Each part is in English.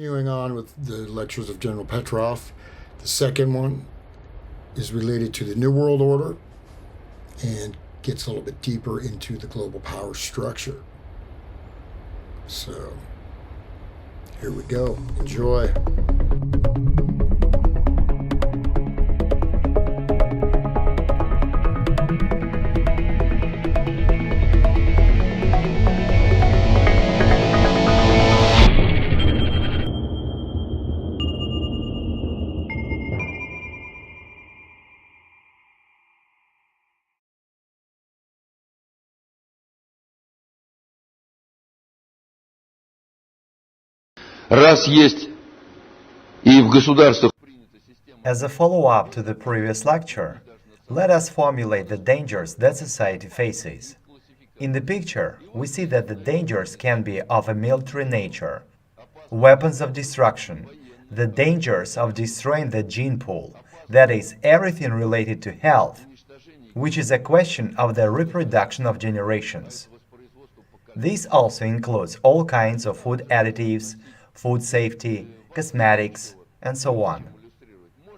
Continuing on with the lectures of General Petrov, the second one is related to the New World Order and gets a little bit deeper into the global power structure. So, here we go. Enjoy. Раз есть и в государствах. As a follow-up to the previous lecture, let us formulate the dangers that society faces. In the picture, we see that the dangers can be of a military nature, weapons of destruction, the dangers of destroying the gene pool, that is, everything related to health, which is a question of the reproduction of generations. This also includes all kinds of food additives, food safety, cosmetics, and so on.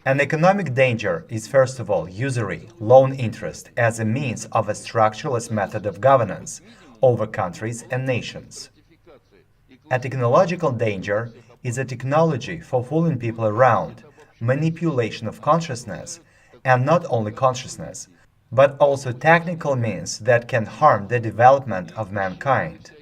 An economic danger is first of all usury, loan interest, as a means of a structureless method of governance over countries and nations. A technological danger is a technology for fooling people around, manipulation of consciousness, and not only consciousness, but also technical means that can harm the development of mankind.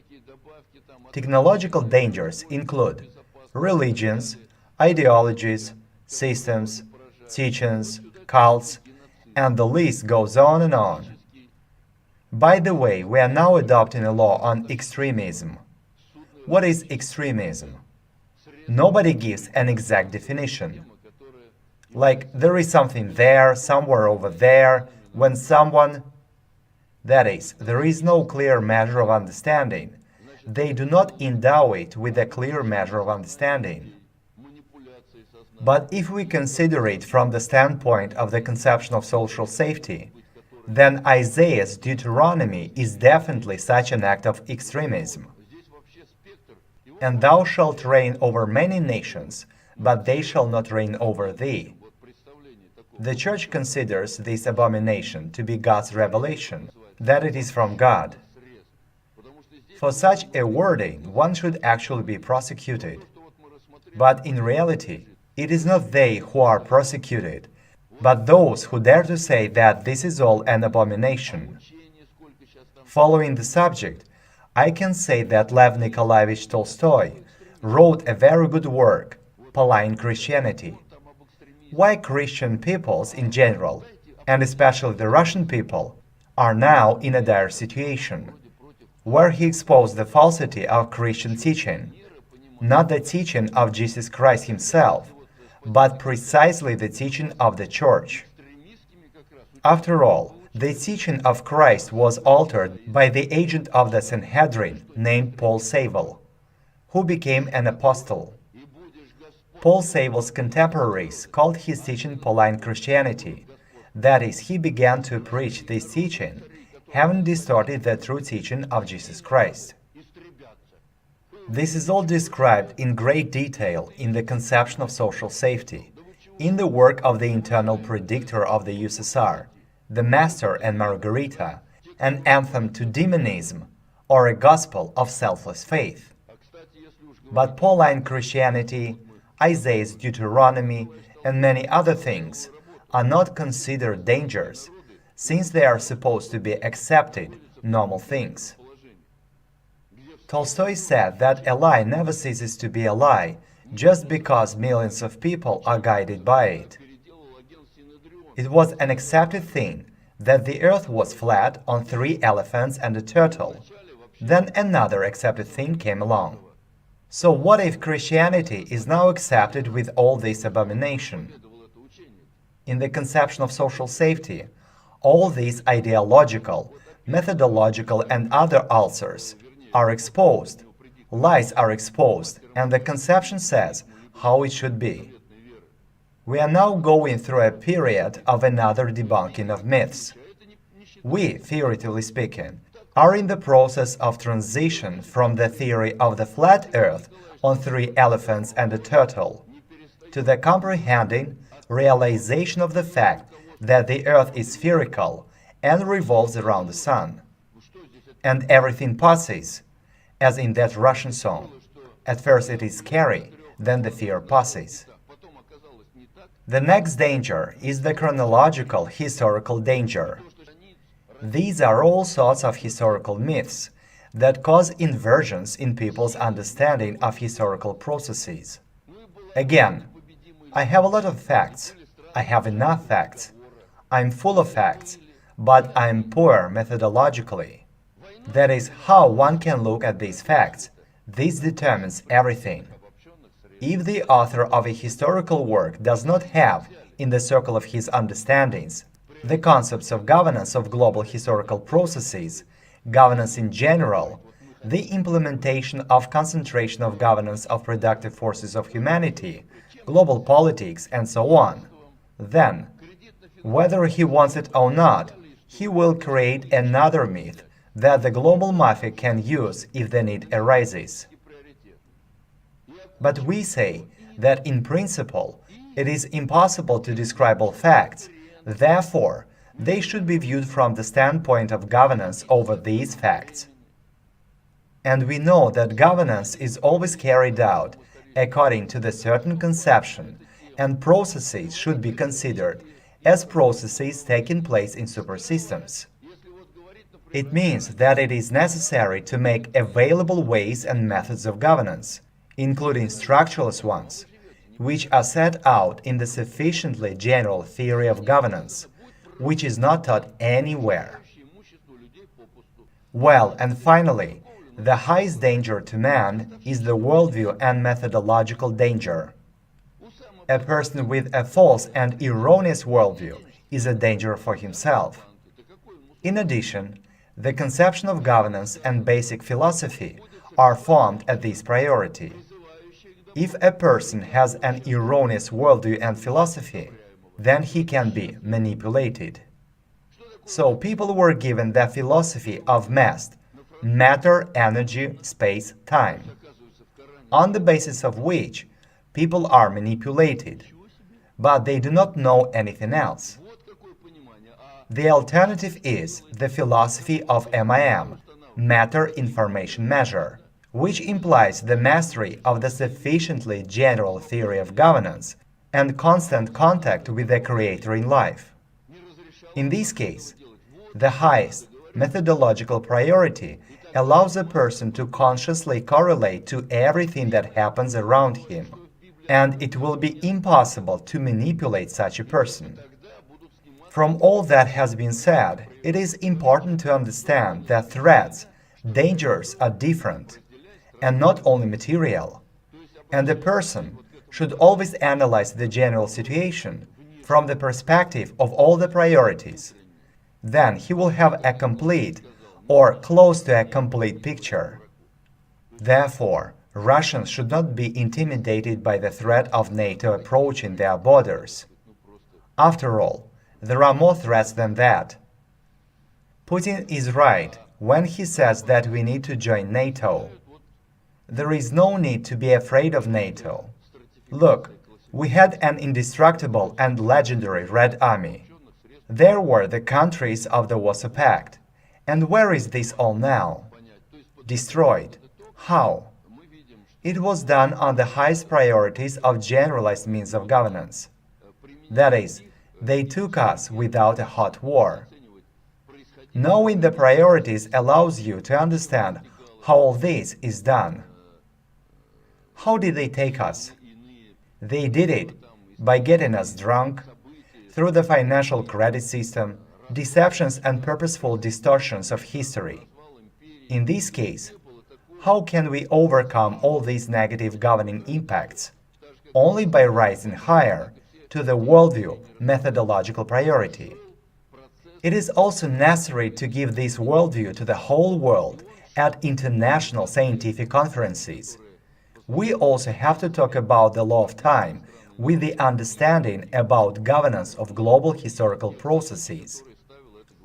Technological dangers include religions, ideologies, systems, teachings, cults, and the list goes on and on. By the way, we are now adopting a law on extremism. What is extremism? Nobody gives an exact definition. Like, there is something there, somewhere over there, when someone... That is, there is no clear measure of understanding. They do not endow it with a clear measure of understanding. But if we consider it from the standpoint of the conception of social safety, then Isaiah's Deuteronomy is definitely such an act of extremism. And thou shalt reign over many nations, but they shall not reign over thee. The Church considers this abomination to be God's revelation, that it is from God. For such a wording, one should actually be prosecuted. But in reality, it is not they who are prosecuted, but those who dare to say that this is all an abomination. Following the subject, I can say that Lev Nikolaevich Tolstoy wrote a very good work, Polite Christianity. Why Christian peoples in general, and especially the Russian people, are now in a dire situation, where he exposed the falsity of Christian teaching, not the teaching of Jesus Christ himself, but precisely the teaching of the Church. After all, the teaching of Christ was altered by the agent of the Sanhedrin named Paul Sawol, who became an apostle. Paul Sawol's contemporaries called his teaching Polite Christianity. That is, he began to preach this teaching, having distorted the true teaching of Jesus Christ. This is all described in great detail in the conception of social safety, in the work of the internal predictor of the USSR, The Master and Margarita, an anthem to demonism, or a gospel of selfless faith. But Pauline Christianity, Isaiah's Deuteronomy, and many other things are not considered dangers, since they are supposed to be accepted, normal things. Tolstoy said that a lie never ceases to be a lie just because millions of people are guided by it. It was an accepted thing that the earth was flat on 3 elephants and a turtle. Then another accepted thing came along. So what if Christianity is now accepted with all this abomination? In the conception of social safety, all these ideological, methodological, and other ulcers are exposed, lies are exposed, and the conception says how it should be. We are now going through a period of another debunking of myths. We, theoretically speaking, are in the process of transition from the theory of the flat Earth on 3 elephants and a turtle to the comprehending realization of the fact that the Earth is spherical and revolves around the Sun. And everything passes, as in that Russian song. At first it is scary, then the fear passes. The next danger is the chronological historical danger. These are all sorts of historical myths that cause inversions in people's understanding of historical processes. Again, I have a lot of facts. I have enough facts. I'm full of facts, but I'm poor methodologically. That is how one can look at these facts. This determines everything. If the author of a historical work does not have, in the circle of his understandings, the concepts of governance of global historical processes, governance in general, the implementation of concentration of governance of productive forces of humanity, global politics, and so on, then, whether he wants it or not, he will create another myth that the global mafia can use if the need arises. But we say that in principle, it is impossible to describe all facts, therefore, they should be viewed from the standpoint of governance over these facts. And we know that governance is always carried out according to the certain conception, and processes should be considered as processes taking place in supersystems. It means that it is necessary to make available ways and methods of governance, including structuralist ones, which are set out in the sufficiently general theory of governance, which is not taught anywhere. Well, and finally, the highest danger to man is the worldview and methodological danger. A person with a false and erroneous worldview is a danger for himself. In addition, the conception of governance and basic philosophy are formed at this priority. If a person has an erroneous worldview and philosophy, then he can be manipulated. So people were given the philosophy of mass, matter, energy, space, time, on the basis of which people are manipulated, but they do not know anything else. The alternative is the philosophy of MIM, matter information measure, which implies the mastery of the sufficiently general theory of governance and constant contact with the Creator in life. In this case, the highest methodological priority allows a person to consciously correlate to everything that happens around him, and it will be impossible to manipulate such a person. From all that has been said, it is important to understand that threats, dangers are different, and not only material, and a person should always analyze the general situation from the perspective of all the priorities. Then he will have a complete or close to a complete picture. Therefore, Russians should not be intimidated by the threat of NATO approaching their borders. After all, there are more threats than that. Putin is right when he says that we need to join NATO. There is no need to be afraid of NATO. Look, we had an indestructible and legendary Red Army. There were the countries of the Warsaw Pact. And where is this all now? Destroyed. How? It was done on the highest priorities of generalized means of governance. That is, they took us without a hot war. Knowing the priorities allows you to understand how all this is done. How did they take us? They did it by getting us drunk, through the financial credit system, deceptions and purposeful distortions of history. In this case, how can we overcome all these negative governing impacts? Only by rising higher to the worldview methodological priority. It is also necessary to give this worldview to the whole world at international scientific conferences. We also have to talk about the law of time with the understanding about governance of global historical processes.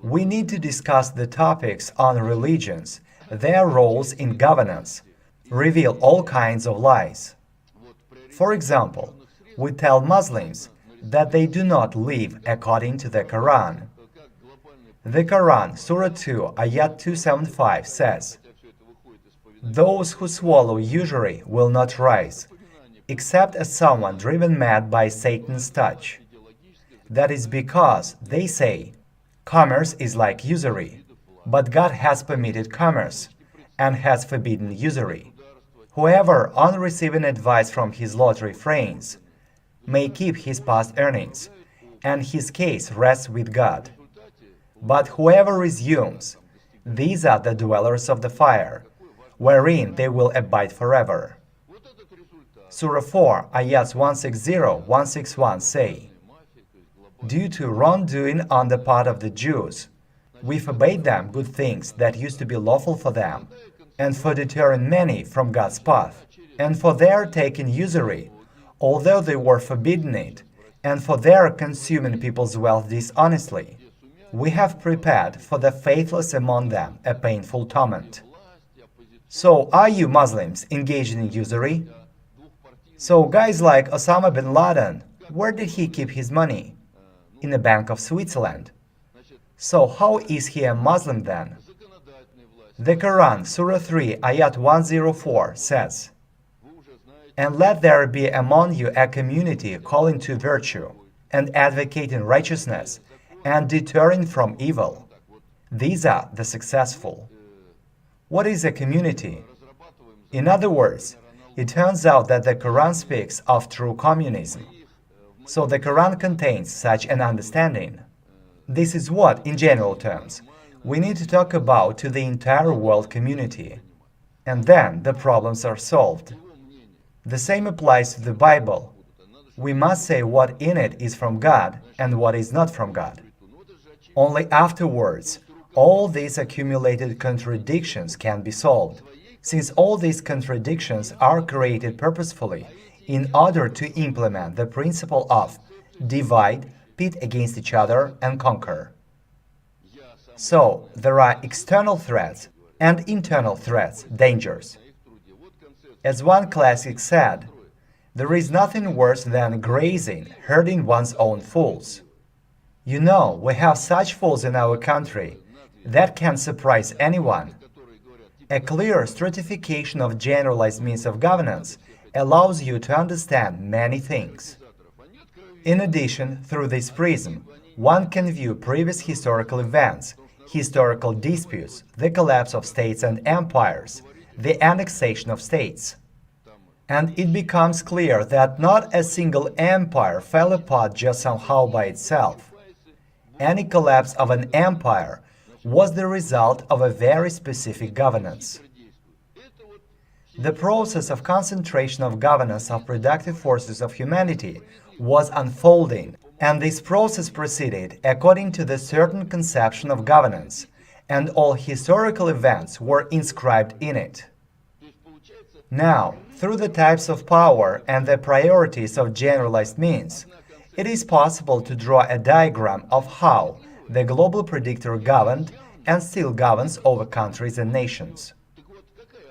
we need to discuss the topics on religions, their roles in governance, reveal all kinds of lies. For example, we tell Muslims that they do not live according to the Quran. The Quran, Surah 2, Ayat 275 says, "Those who swallow usury will not rise, except as someone driven mad by Satan's touch. That is because, they say, commerce is like usury, but God has permitted commerce and has forbidden usury. Whoever, on receiving advice from his Lord, refrains, may keep his past earnings, and his case rests with God. But whoever resumes, these are the dwellers of the fire, wherein they will abide forever." Surah 4, Ayats 160-161 say, "Due to wrongdoing on the part of the Jews, we forbade them good things that used to be lawful for them, and for deterring many from God's path, and for their taking usury, although they were forbidden it, and for their consuming people's wealth dishonestly. We have prepared for the faithless among them a painful torment." So, are you Muslims engaged in usury? So, guys like Osama bin Laden, where did he keep his money? In a bank of Switzerland. So, how is he a Muslim then? The Quran, Surah 3, Ayat 104 says, "And let there be among you a community calling to virtue, and advocating righteousness, and deterring from evil. These are the successful." What is a community? In other words, it turns out that the Quran speaks of true communism. So the Quran contains such an understanding. This is what, in general terms, we need to talk about to the entire world community. And then the problems are solved. The same applies to the Bible. We must say what in it is from God and what is not from God. Only afterwards, all these accumulated contradictions can be solved, since all these contradictions are created purposefully in order to implement the principle of divide, pit against each other, and conquer. So, there are external threats and internal threats, dangers. As one classic said, there is nothing worse than grazing, herding one's own fools. You know, we have such fools in our country that can surprise anyone. A clear stratification of generalized means of governance allows you to understand many things. In addition, through this prism, one can view previous historical events, historical disputes, the collapse of states and empires, the annexation of states. And it becomes clear that not a single empire fell apart just somehow by itself. Any collapse of an empire was the result of a very specific governance. The process of concentration of governance of productive forces of humanity was unfolding, and this process proceeded according to the certain conception of governance, and all historical events were inscribed in it. Now, through the types of power and the priorities of generalized means, it is possible to draw a diagram of how the global predictor governed and still governs over countries and nations.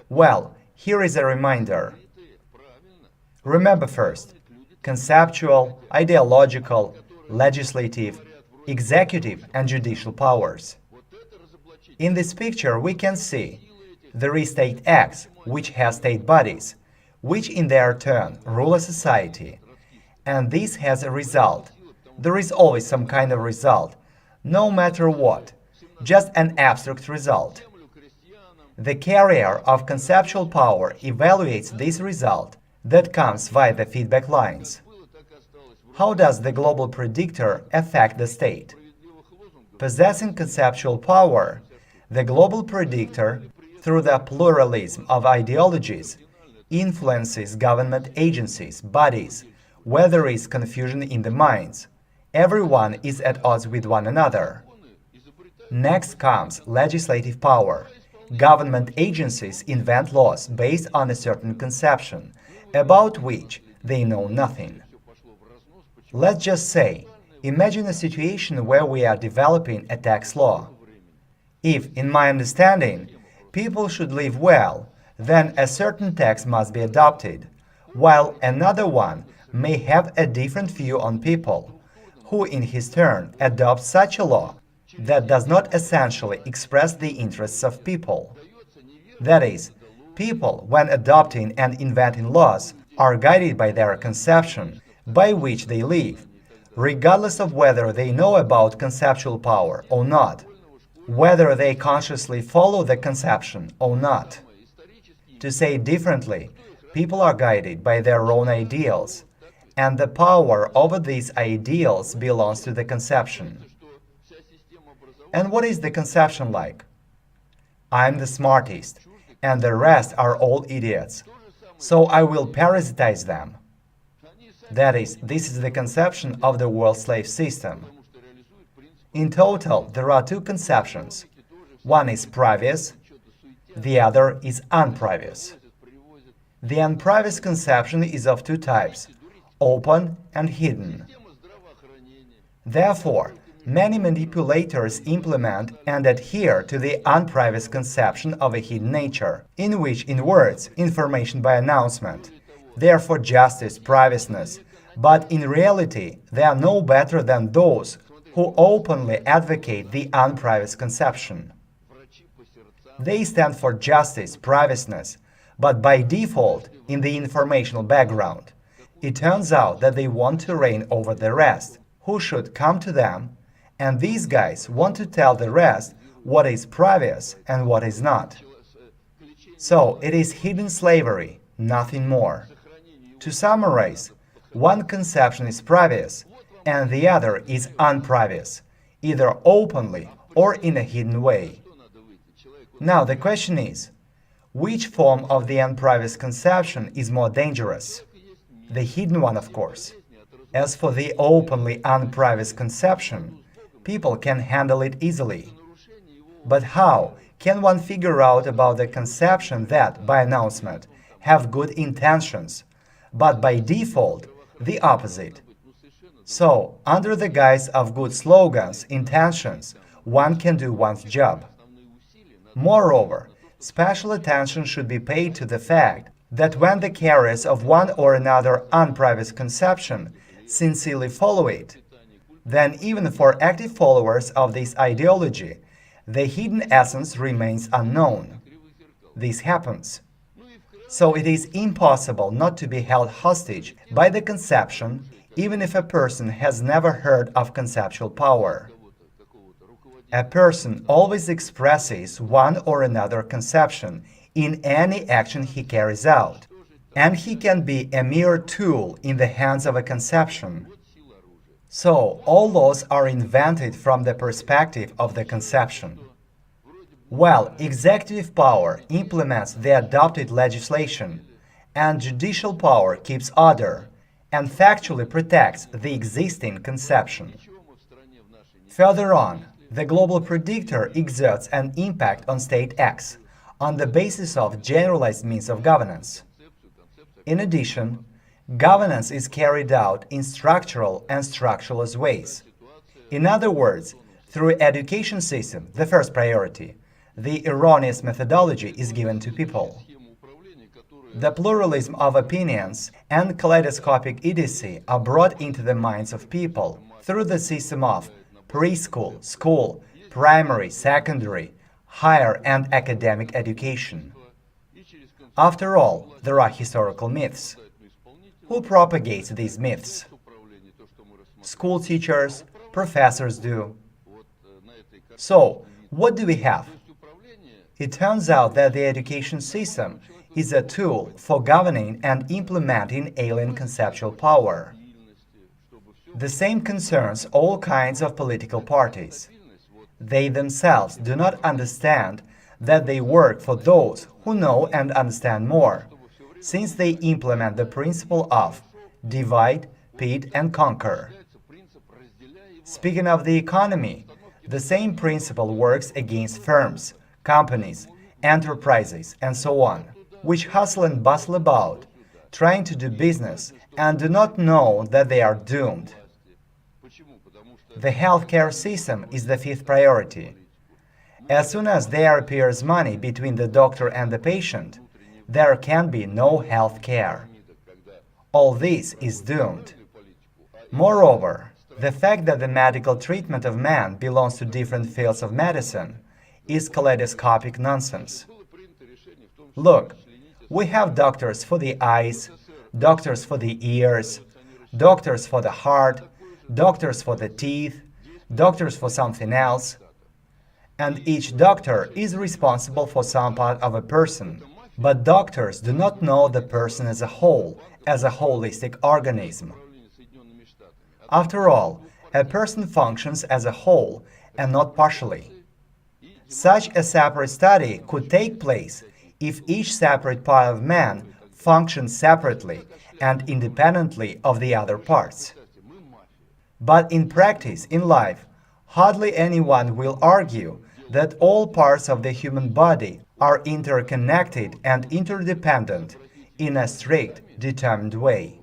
Well, here is a reminder. Remember first, conceptual, ideological, legislative, executive, and judicial powers. In this picture, we can see there is state X, which has state bodies, which in their turn rule a society. And this has a result. There is always some kind of result, no matter what, just an abstract result. The carrier of conceptual power evaluates this result that comes via the feedback lines. How does the global predictor affect the state? Possessing conceptual power, the global predictor, through the pluralism of ideologies, influences government agencies, bodies, where there is confusion in the minds. Everyone is at odds with one another. Next comes legislative power. Government agencies invent laws based on a certain conception, about which they know nothing. Let's just say, Imagine a situation where we are developing a tax law. If, in my understanding, people should live well, then a certain tax must be adopted, while another one may have a different view on people, who in his turn adopts such a law that does not essentially express the interests of people. That is, people, when adopting and inventing laws, are guided by their conception, by which they live, regardless of whether they know about conceptual power or not, whether they consciously follow the conception or not. To say it differently, people are guided by their own ideals, and the power over these ideals belongs to the conception. And what is the conception like? I'm the smartest, and the rest are all idiots, so I will parasitize them. That is, this is the conception of the world slave system. In total, there are two conceptions. One is previous, the other is unprevious. The unprevious conception is of two types, open and hidden. Therefore, many manipulators implement and adhere to the unprevious conception of a hidden nature, in which, in words, information by announcement, therefore justice, privacy, but in reality they are no better than those who openly advocate the unprevious conception. They stand for justice, privacy, but by default, in the informational background, it turns out that they want to reign over the rest, who should come to them, and these guys want to tell the rest what is previous and what is not. So it is hidden slavery, nothing more. To summarize, one conception is previous and the other is unprevious, either openly or in a hidden way. Now the question is, which form of the unprevious conception is more dangerous? The hidden one, of course. As for the openly unprevious conception, people can handle it easily. But how can one figure out about the conception that, by announcement, have good intentions, but by default, the opposite? So, under the guise of good slogans, intentions, one can do one's job. Moreover, special attention should be paid to the fact that when the carriers of one or another unprevious conception sincerely follow it, then even for active followers of this ideology, the hidden essence remains unknown. This happens. So it is impossible not to be held hostage by the conception, even if a person has never heard of conceptual power. A person always expresses one or another conception in any action he carries out, and he can be a mere tool in the hands of a conception. So, all laws are invented from the perspective of the conception. While executive power implements the adopted legislation, and judicial power keeps order and factually protects the existing conception. Further on, the global predictor exerts an impact on state X on the basis of generalized means of governance. In addition, governance is carried out in structural and structureless ways. In other words, through education system, the first priority, the erroneous methodology is given to people. The pluralism of opinions and kaleidoscopic idiocy are brought into the minds of people through the system of preschool, school, primary, secondary, higher and academic education. After all, there are historical myths. Who propagates these myths? School teachers, professors do. So, what do we have? It turns out that the education system is a tool for governing and implementing alien conceptual power. The same concerns all kinds of political parties. They themselves do not understand that they work for those who know and understand more, since they implement the principle of divide, pit, and conquer. Speaking of the economy, the same principle works against firms, companies, enterprises, and so on, which hustle and bustle about, trying to do business, and do not know that they are doomed. The healthcare system is the fifth priority. As soon as there appears money between the doctor and the patient, there can be no health care. All this is doomed. Moreover, the fact that the medical treatment of man belongs to different fields of medicine is kaleidoscopic nonsense. Look, we have doctors for the eyes, doctors for the ears, doctors for the heart, doctors for the teeth, doctors for something else, and each doctor is responsible for some part of a person. But doctors do not know the person as a whole, as a holistic organism. After all, a person functions as a whole and not partially. Such a separate study could take place if each separate part of man functioned separately and independently of the other parts. But in practice, in life, hardly anyone will argue that all parts of the human body are interconnected and interdependent in a strict, determined way.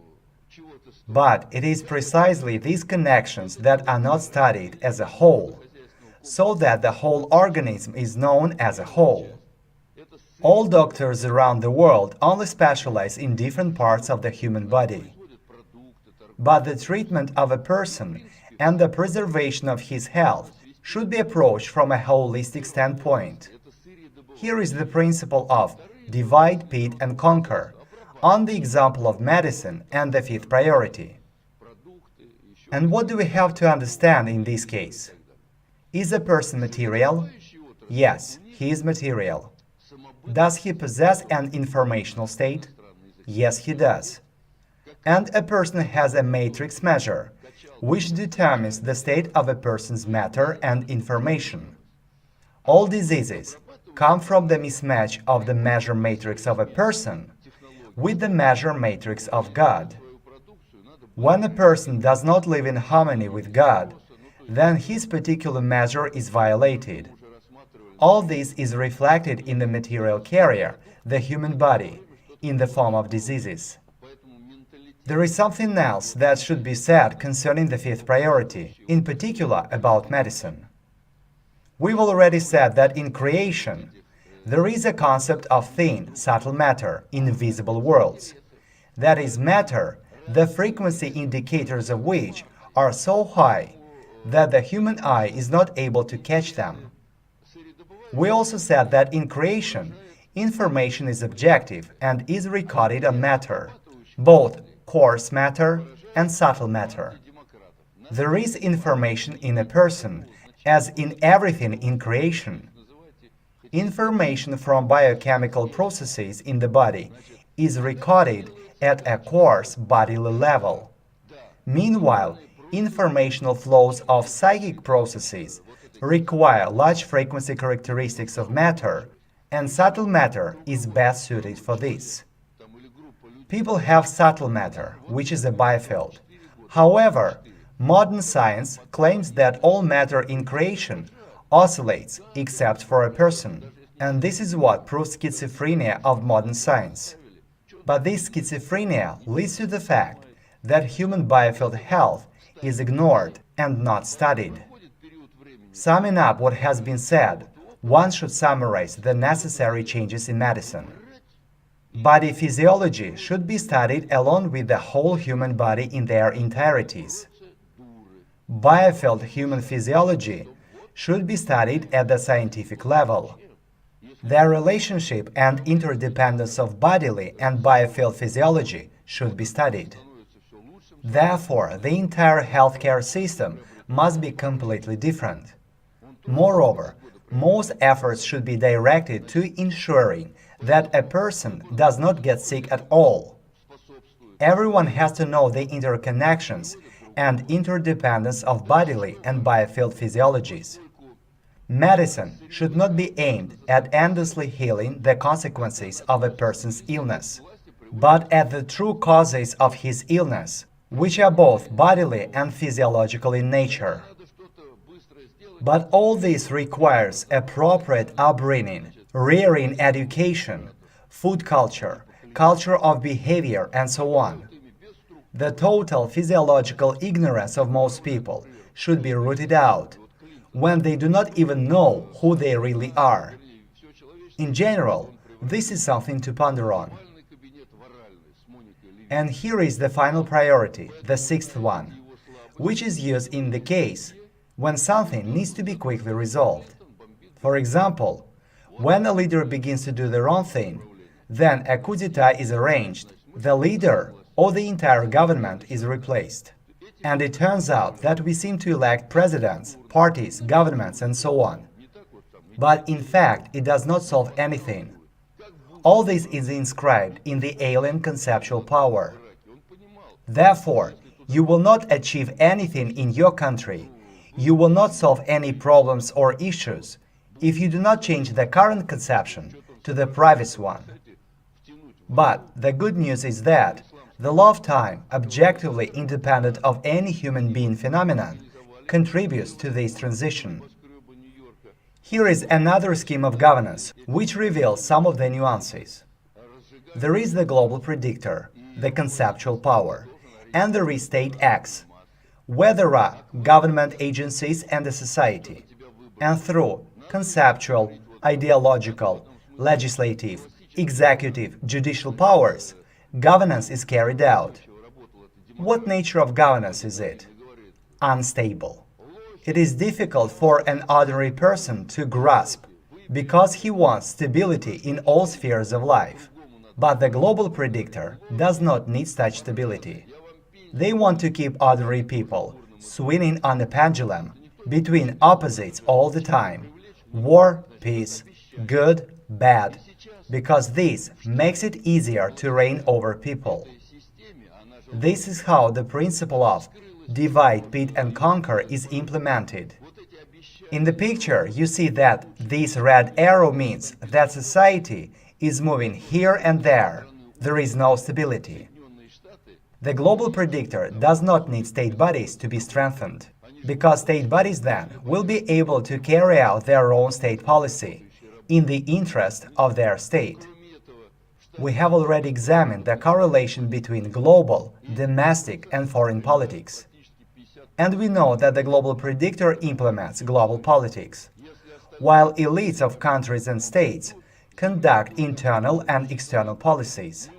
But it is precisely these connections that are not studied as a whole, so that the whole organism is known as a whole. All doctors around the world only specialize in different parts of the human body. But the treatment of a person and the preservation of his health should be approached from a holistic standpoint. Here is the principle of divide, pit, and conquer, on the example of medicine and the fifth priority. And what do we have to understand in this case? Is a person material? Yes, he is material. Does he possess an informational state? Yes, he does. And a person has a matrix measure, which determines the state of a person's matter and information. All diseases come from the mismatch of the measure matrix of a person with the measure matrix of God. When a person does not live in harmony with God, then his particular measure is violated. All this is reflected in the material carrier, the human body, in the form of diseases. There is something else that should be said concerning the fifth priority, in particular about medicine. We've already said that in creation, there is a concept of thin, subtle matter in visible worlds. That is matter, the frequency indicators of which are so high that the human eye is not able to catch them. We also said that in creation, information is objective and is recorded on matter, both coarse matter and subtle matter. There is information in a person, as in everything in creation. Information from biochemical processes in the body is recorded at a coarse bodily level. Meanwhile, informational flows of psychic processes require large frequency characteristics of matter, and subtle matter is best suited for this. People have subtle matter, which is a biofield. However, modern science claims that all matter in creation oscillates except for a person, and this is what proves schizophrenia of modern science. But this schizophrenia leads to the fact that human biofield health is ignored and not studied. Summing up what has been said, one should summarize the necessary changes in medicine. Body physiology should be studied along with the whole human body in their entireties. Biofield human physiology should be studied at the scientific level. Their relationship and interdependence of bodily and biofield physiology should be studied. Therefore, the entire healthcare system must be completely different. Moreover, most efforts should be directed to ensuring that a person does not get sick at all. Everyone has to know the interconnections and interdependence of bodily and biofield physiologies. Medicine should not be aimed at endlessly healing the consequences of a person's illness, but at the true causes of his illness, which are both bodily and physiological in nature. But all this requires appropriate upbringing, rearing education, food culture, culture of behavior, and so on. The total physiological ignorance of most people should be rooted out, when they do not even know who they really are. In general, this is something to ponder on. And here is the final priority, the sixth one, which is used in the case when something needs to be quickly resolved. For example, when a leader begins to do the wrong thing, then a coup d'etat is arranged, the leader or the entire government is replaced. And it turns out that we seem to elect presidents, parties, governments, and so on. But in fact, it does not solve anything. All this is inscribed in the alien conceptual power. Therefore, you will not achieve anything in your country, you will not solve any problems or issues, if you do not change the current conception to the previous one. But the good news is that the law of time, objectively independent of any human being phenomenon, contributes to this transition. Here is another scheme of governance, which reveals some of the nuances. There is the global predictor, the conceptual power, and there is state X, where there are government agencies and a society, and through conceptual, ideological, legislative, executive, judicial powers, governance is carried out. What nature of governance is it? Unstable. It is difficult for an ordinary person to grasp, because he wants stability in all spheres of life. But the global predictor does not need such stability. They want to keep ordinary people swinging on a pendulum between opposites all the time: war, peace, good, bad, because this makes it easier to reign over people. This is how the principle of divide, beat and conquer is implemented. In the picture, you see that this red arrow means that society is moving here and there. There is no stability. The global predictor does not need state bodies to be strengthened, because state bodies then will be able to carry out their own state policy in the interest of their state. We have already examined the correlation between global, domestic, and foreign politics. And we know that the global predictor implements global politics, while elites of countries and states conduct internal and external policies.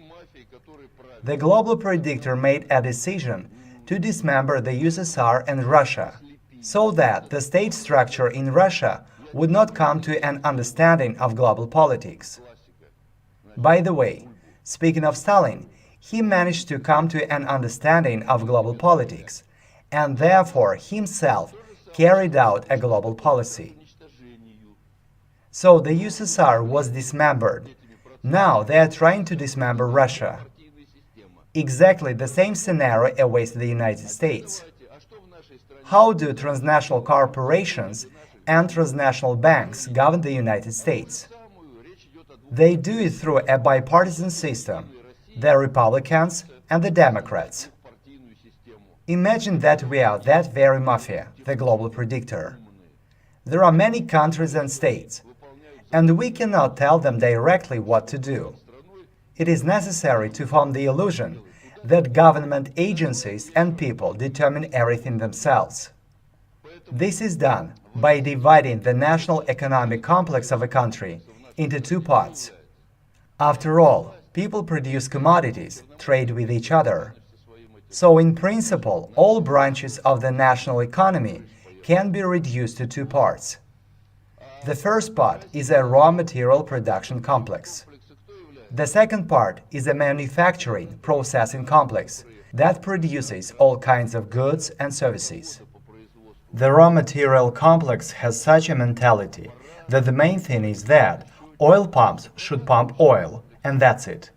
The global predictor made a decision to dismember the USSR and Russia, so that the state structure in Russia would not come to an understanding of global politics. By the way, speaking of Stalin, he managed to come to an understanding of global politics, and therefore himself carried out a global policy. So the USSR was dismembered. Now they are trying to dismember Russia. Exactly the same scenario awaits the United States. How do transnational corporations and transnational banks govern the United States? They do it through a bipartisan system, the Republicans and the Democrats. Imagine that we are that very mafia, the global predictor. There are many countries and states, and we cannot tell them directly what to do. It is necessary to form the illusion that government agencies and people determine everything themselves. This is done by dividing the national economic complex of a country into two parts. After all, people produce commodities, trade with each other. So in principle, all branches of the national economy can be reduced to two parts. The first part is a raw material production complex. The second part is a manufacturing processing complex that produces all kinds of goods and services. The raw material complex has such a mentality that the main thing is that oil pumps should pump oil, and that's it.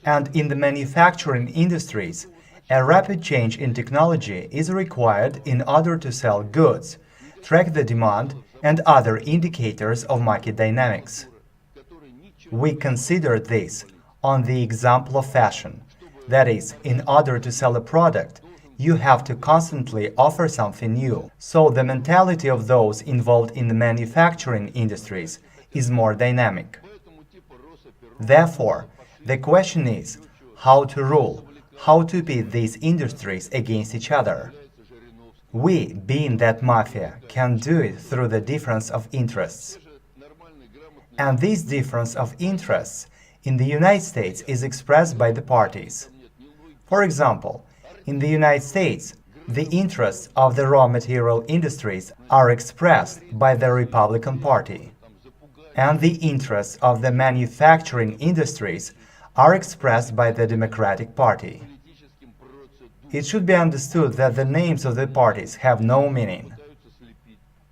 And in the manufacturing industries, a rapid change in technology is required in order to sell goods, track the demand, and other indicators of market dynamics. We considered this on the example of fashion. That is, in order to sell a product, you have to constantly offer something new. So the mentality of those involved in the manufacturing industries is more dynamic. Therefore, the question is how to rule, how to pit these industries against each other. We, being that mafia, can do it through the difference of interests. And this difference of interests in the United States is expressed by the parties. For example, in the United States, the interests of the raw material industries are expressed by the Republican Party, and the interests of the manufacturing industries are expressed by the Democratic Party. It should be understood that the names of the parties have no meaning.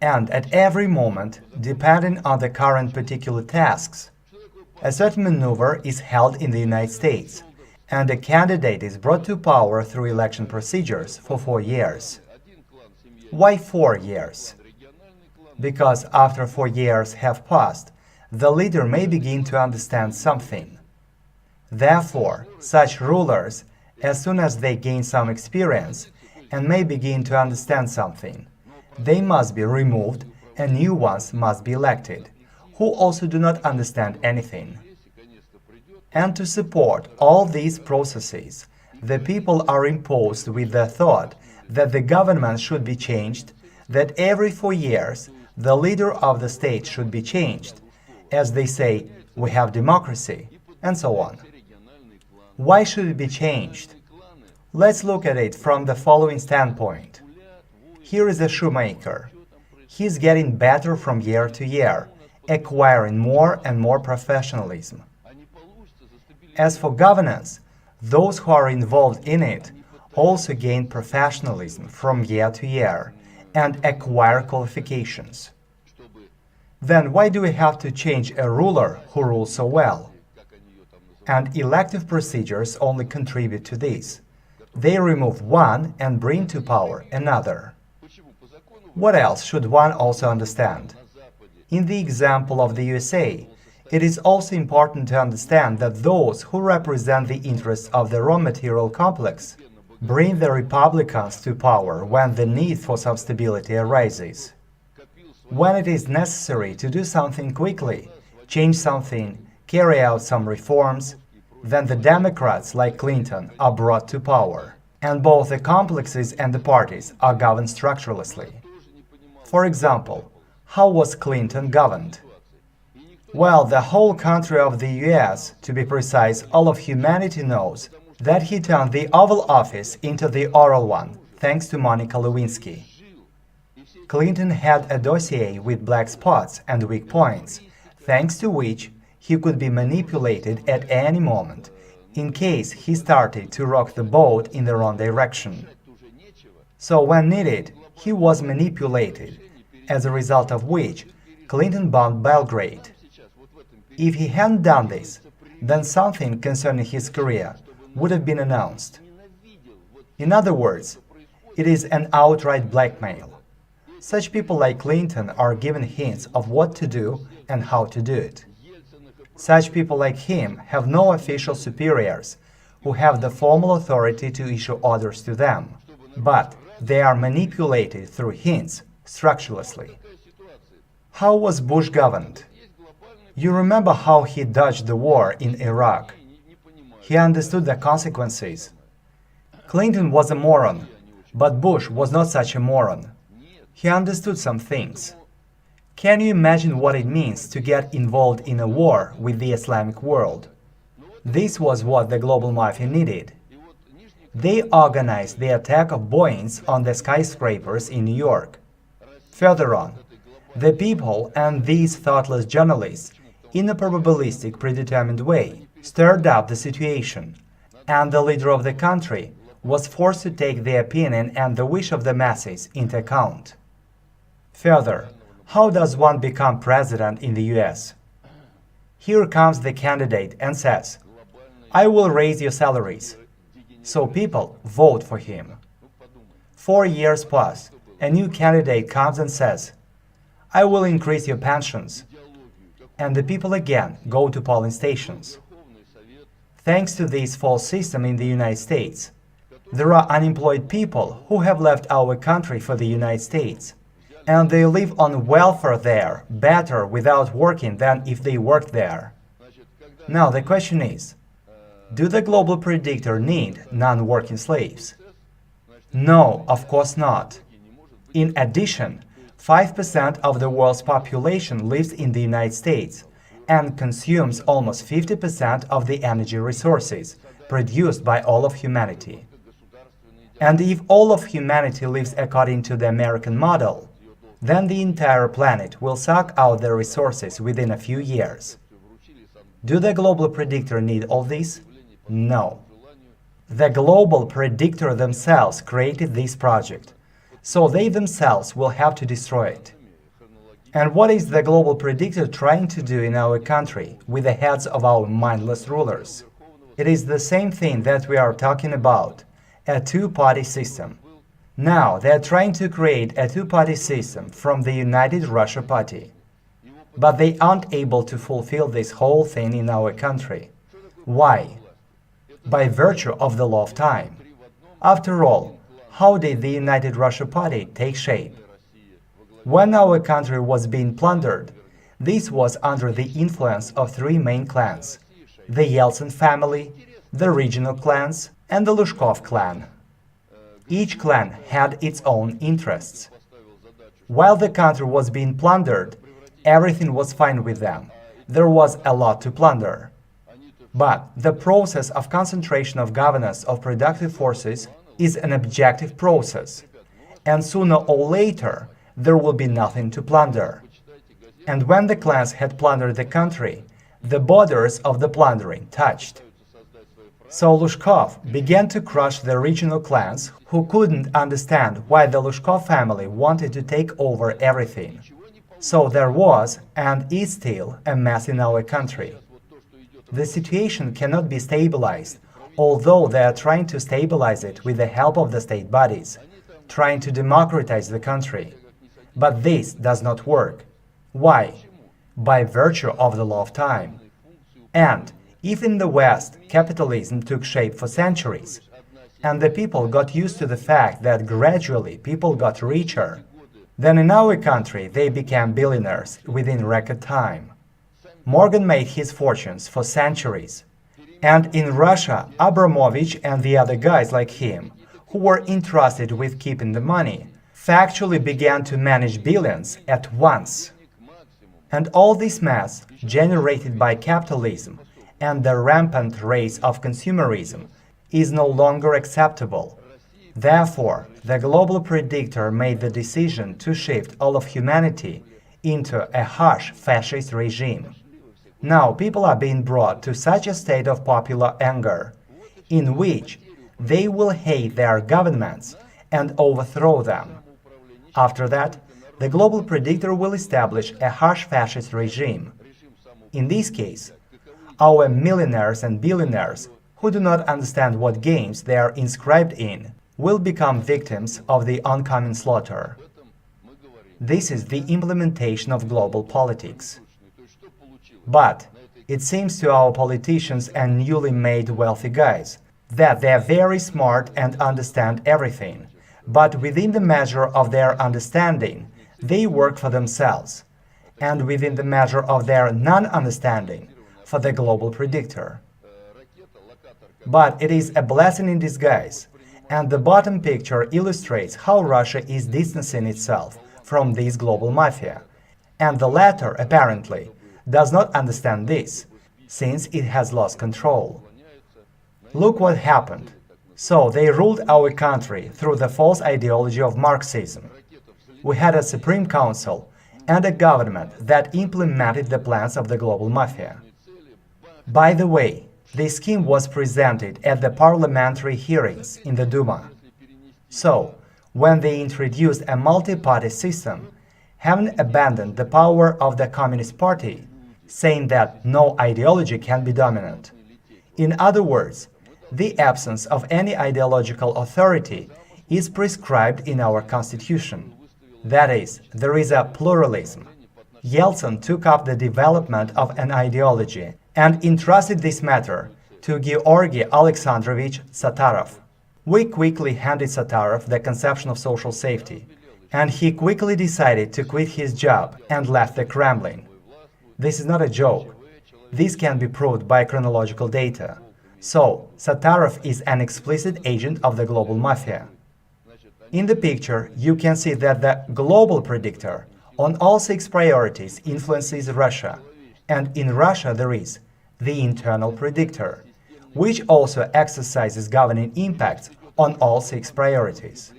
And at every moment, depending on the current particular tasks, a certain maneuver is held in the United States, and a candidate is brought to power through election procedures for 4 years. Why 4 years? Because after 4 years have passed, the leader may begin to understand something. Therefore, such rulers, as soon as they gain some experience and may begin to understand something, they must be removed and new ones must be elected, who also do not understand anything. And to support all these processes, the people are imposed with the thought that the government should be changed, that every 4 years the leader of the state should be changed, as they say, we have democracy, and so on. Why should it be changed? Let's look at it from the following standpoint. Here is a shoemaker. He is getting better from year to year, acquiring more and more professionalism. As for governance, those who are involved in it also gain professionalism from year to year and acquire qualifications. Then why do we have to change a ruler who rules so well? And elective procedures only contribute to this. They remove one and bring to power another. What else should one also understand? In the example of the USA, it is also important to understand that those who represent the interests of the raw material complex bring the Republicans to power when the need for some stability arises. When it is necessary to do something quickly, change something, carry out some reforms, then the Democrats, like Clinton, are brought to power, and both the complexes and the parties are governed structurelessly. For example, how was Clinton governed? Well, the whole country of the US, to be precise, all of humanity knows that he turned the Oval Office into the oral one, thanks to Monica Lewinsky. Clinton had a dossier with black spots and weak points, thanks to which he could be manipulated at any moment, in case he started to rock the boat in the wrong direction. So when needed, he was manipulated, as a result of which Clinton bombed Belgrade. If he hadn't done this, then something concerning his career would have been announced. In other words, it is an outright blackmail. Such people like Clinton are given hints of what to do and how to do it. Such people like him have no official superiors who have the formal authority to issue orders to them, but they are manipulated through hints structurelessly. How was Bush governed? You remember how he dodged the war in Iraq. He understood the consequences. Clinton was a moron, but Bush was not such a moron. He understood some things. Can you imagine what it means to get involved in a war with the Islamic world? This was what the global mafia needed. They organized the attack of Boeings on the skyscrapers in New York. Further on, the people and these thoughtless journalists, in a probabilistic, predetermined way, stirred up the situation, and the leader of the country was forced to take the opinion and the wish of the masses into account. Further, how does one become president in the US? Here comes the candidate and says, I will raise your salaries. So people vote for him. 4 years pass, a new candidate comes and says, I will increase your pensions. And the people again go to polling stations. Thanks to this false system in the United States, there are unemployed people who have left our country for the United States, and they live on welfare there better without working than if they worked there. Now the question is, Do the global predictor need non-working slaves? No, of course not. In addition, 5% of the world's population lives in the United States and consumes almost 50% of the energy resources produced by all of humanity. And if all of humanity lives according to the American model, then the entire planet will suck out the resources within a few years. Do the global predictor need all this? No. The global predictor themselves created this project, so they themselves will have to destroy it. And what is the global predictor trying to do in our country with the heads of our mindless rulers? It is the same thing that we are talking about, a two-party system. Now they are trying to create a two-party system from the United Russia Party. But they aren't able to fulfill this whole thing in our country. Why? By virtue of the law of time. After all, how did the United Russia Party take shape? When our country was being plundered, this was under the influence of three main clans: the Yeltsin family, the regional clans, and the Lushkov clan. Each clan had its own interests. While the country was being plundered, everything was fine with them. There was a lot to plunder. But the process of concentration of governance of productive forces is an objective process, and sooner or later there will be nothing to plunder. And when the clans had plundered the country, the borders of the plundering touched. So Lushkov began to crush the regional clans who couldn't understand why the Lushkov family wanted to take over everything. So there was, and is still, a mess in our country. The situation cannot be stabilized, although they are trying to stabilize it with the help of the state bodies, trying to democratize the country. But this does not work. Why? By virtue of the law of time. And if in the West capitalism took shape for centuries, and the people got used to the fact that gradually people got richer, then in our country they became billionaires within record time. Morgan made his fortunes for centuries. And in Russia, Abramovich and the other guys like him, who were entrusted with keeping the money, factually began to manage billions at once. And all this mess, generated by capitalism and the rampant race of consumerism, is no longer acceptable. Therefore, the global predictor made the decision to shift all of humanity into a harsh fascist regime. Now people are being brought to such a state of popular anger, in which they will hate their governments and overthrow them. After that, the global predictor will establish a harsh fascist regime. In this case, our millionaires and billionaires, who do not understand what games they are inscribed in, will become victims of the oncoming slaughter. This is the implementation of global politics. But it seems to our politicians and newly made wealthy guys that they are very smart and understand everything, but within the measure of their understanding, they work for themselves, and within the measure of their non-understanding, for the global predictor. But it is a blessing in disguise, and the bottom picture illustrates how Russia is distancing itself from this global mafia, and the latter, apparently, does not understand this, since it has lost control. Look what happened. So they ruled our country through the false ideology of Marxism. We had a Supreme Council and a government that implemented the plans of the global mafia. By the way, this scheme was presented at the parliamentary hearings in the Duma. So, when they introduced a multi-party system, having abandoned the power of the Communist Party, saying that no ideology can be dominant. In other words, the absence of any ideological authority is prescribed in our constitution. That is, there is a pluralism. Yeltsin took up the development of an ideology and entrusted this matter to Georgy Alexandrovich Satarov. We quickly handed Satarov the conception of social safety, and he quickly decided to quit his job and left the Kremlin. This is not a joke. This can be proved by chronological data. So, Satarov is an explicit agent of the global mafia. In the picture, you can see that the global predictor on all 6 priorities influences Russia, and in Russia there is the internal predictor, which also exercises governing impact on all 6 priorities.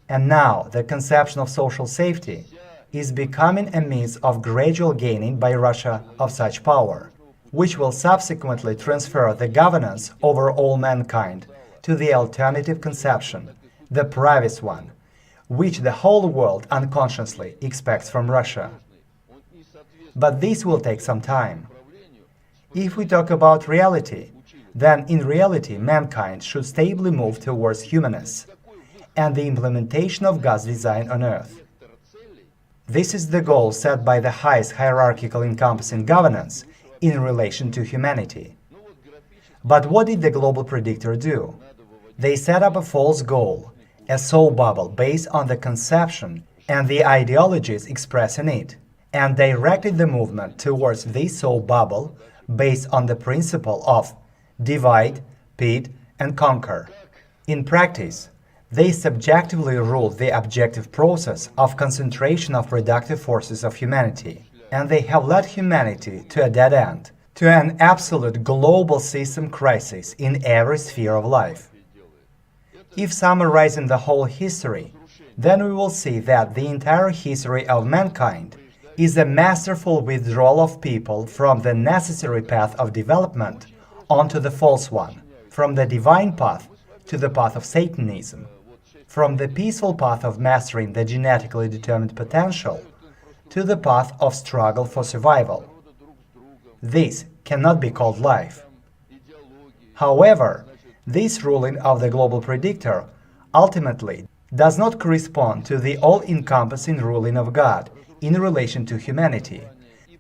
And now the conception of social safety is becoming a means of gradual gaining by Russia of such power, which will subsequently transfer the governance over all mankind to the alternative conception, the private one, which the whole world unconsciously expects from Russia. But this will take some time. If we talk about reality, then in reality mankind should stably move towards humanness and the implementation of God's design on earth. This is the goal set by the highest hierarchical encompassing governance in relation to humanity. But what did the global predictor do? They set up a false goal, a soul bubble based on the conception and the ideologies expressed in it, and directed the movement towards this soul bubble based on the principle of divide, pit, and conquer. In practice, they subjectively ruled the objective process of concentration of productive forces of humanity, and they have led humanity to a dead end, to an absolute global system crisis in every sphere of life. If summarizing the whole history, then we will see that the entire history of mankind is a masterful withdrawal of people from the necessary path of development onto the false one, from the divine path to the path of Satanism, from the peaceful path of mastering the genetically determined potential to the path of struggle for survival. This cannot be called life. However, this ruling of the global predictor ultimately does not correspond to the all-encompassing ruling of God in relation to humanity.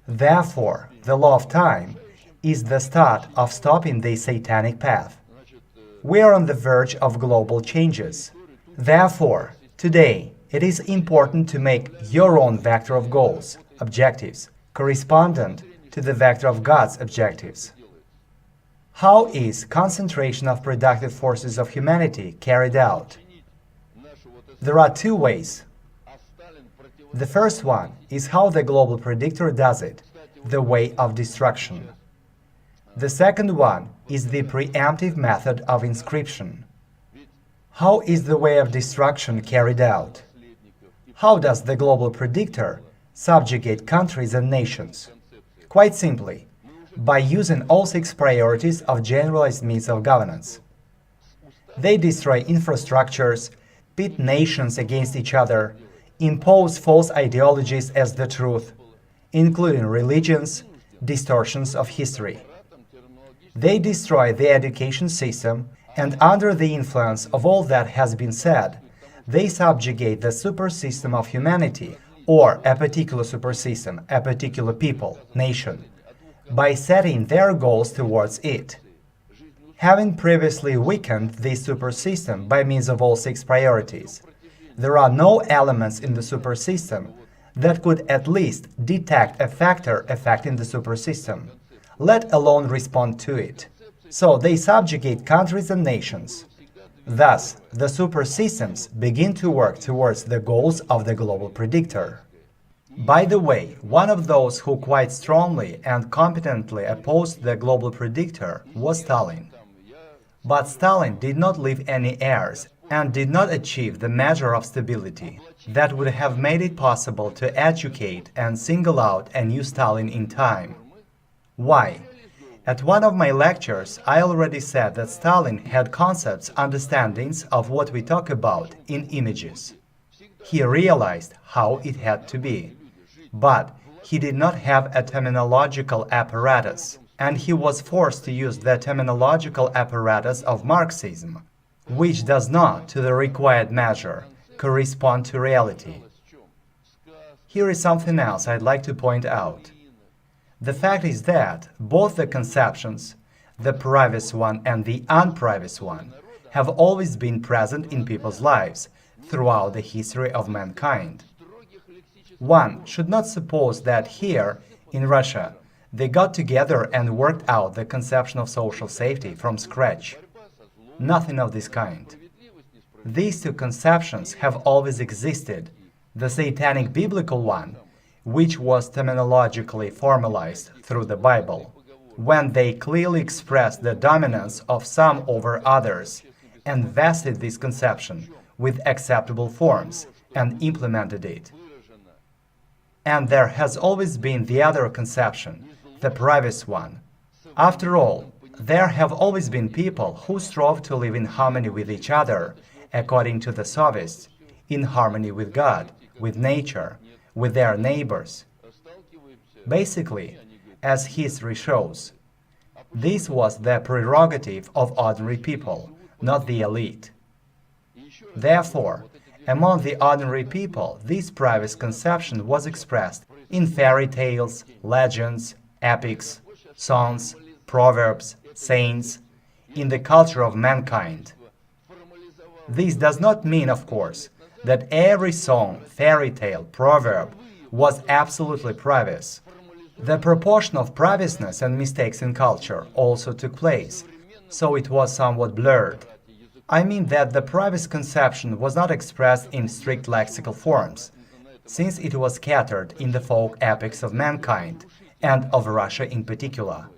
Therefore, the law of time is the start of stopping the satanic path. We are on the verge of global changes. Therefore, today, it is important to make your own vector of goals, objectives, correspondent to the vector of God's objectives. How is concentration of productive forces of humanity carried out? There are 2 ways. The first one is how the global predictor does it, the way of destruction. The second one is the preemptive method of inscription. How is the way of destruction carried out? How does the global predictor subjugate countries and nations? Quite simply, by using all 6 priorities of generalized means of governance. They destroy infrastructures, pit nations against each other, impose false ideologies as the truth, including religions, distortions of history. They destroy the education system, and under the influence of all that has been said, they subjugate the supersystem of humanity, or a particular supersystem, a particular people, nation, by setting their goals towards it. Having previously weakened this supersystem by means of all 6 priorities, there are no elements in the supersystem that could at least detect a factor affecting the supersystem, let alone respond to it. So they subjugate countries and nations. Thus, the supersystems begin to work towards the goals of the global predictor. By the way, one of those who quite strongly and competently opposed the global predictor was Stalin. But Stalin did not leave any heirs and did not achieve the measure of stability that would have made it possible to educate and single out a new Stalin in time. Why? At one of my lectures, I already said that Stalin had concepts, understandings of what we talk about in images. He realized how it had to be. But he did not have a terminological apparatus, and he was forced to use the terminological apparatus of Marxism, which does not, to the required measure, correspond to reality. Here is something else I'd like to point out. The fact is that both the conceptions, the private one and the unprivate one, have always been present in people's lives throughout the history of mankind. One should not suppose that here, in Russia, They got together and worked out the conception of social safety from scratch. Nothing of this kind. These two conceptions have always existed. The satanic biblical one, which was terminologically formalized through the Bible, when they clearly expressed the dominance of some over others, and vested this conception with acceptable forms and implemented it. And there has always been the other conception, the private one. After all, there have always been people who strove to live in harmony with each other, according to the sophists, in harmony with God, with nature, with their neighbors. Basically, as history shows, this was the prerogative of ordinary people, not the elite. Therefore, among the ordinary people, this private conception was expressed in fairy tales, legends, epics, songs, proverbs, sayings, in the culture of mankind. This does not mean, of course, that every song, fairy tale, proverb was absolutely private. The proportion of privateness and mistakes in culture also took place, so it was somewhat blurred. I mean that the private conception was not expressed in strict lexical forms, since it was scattered in the folk epics of mankind, and of Russia in particular.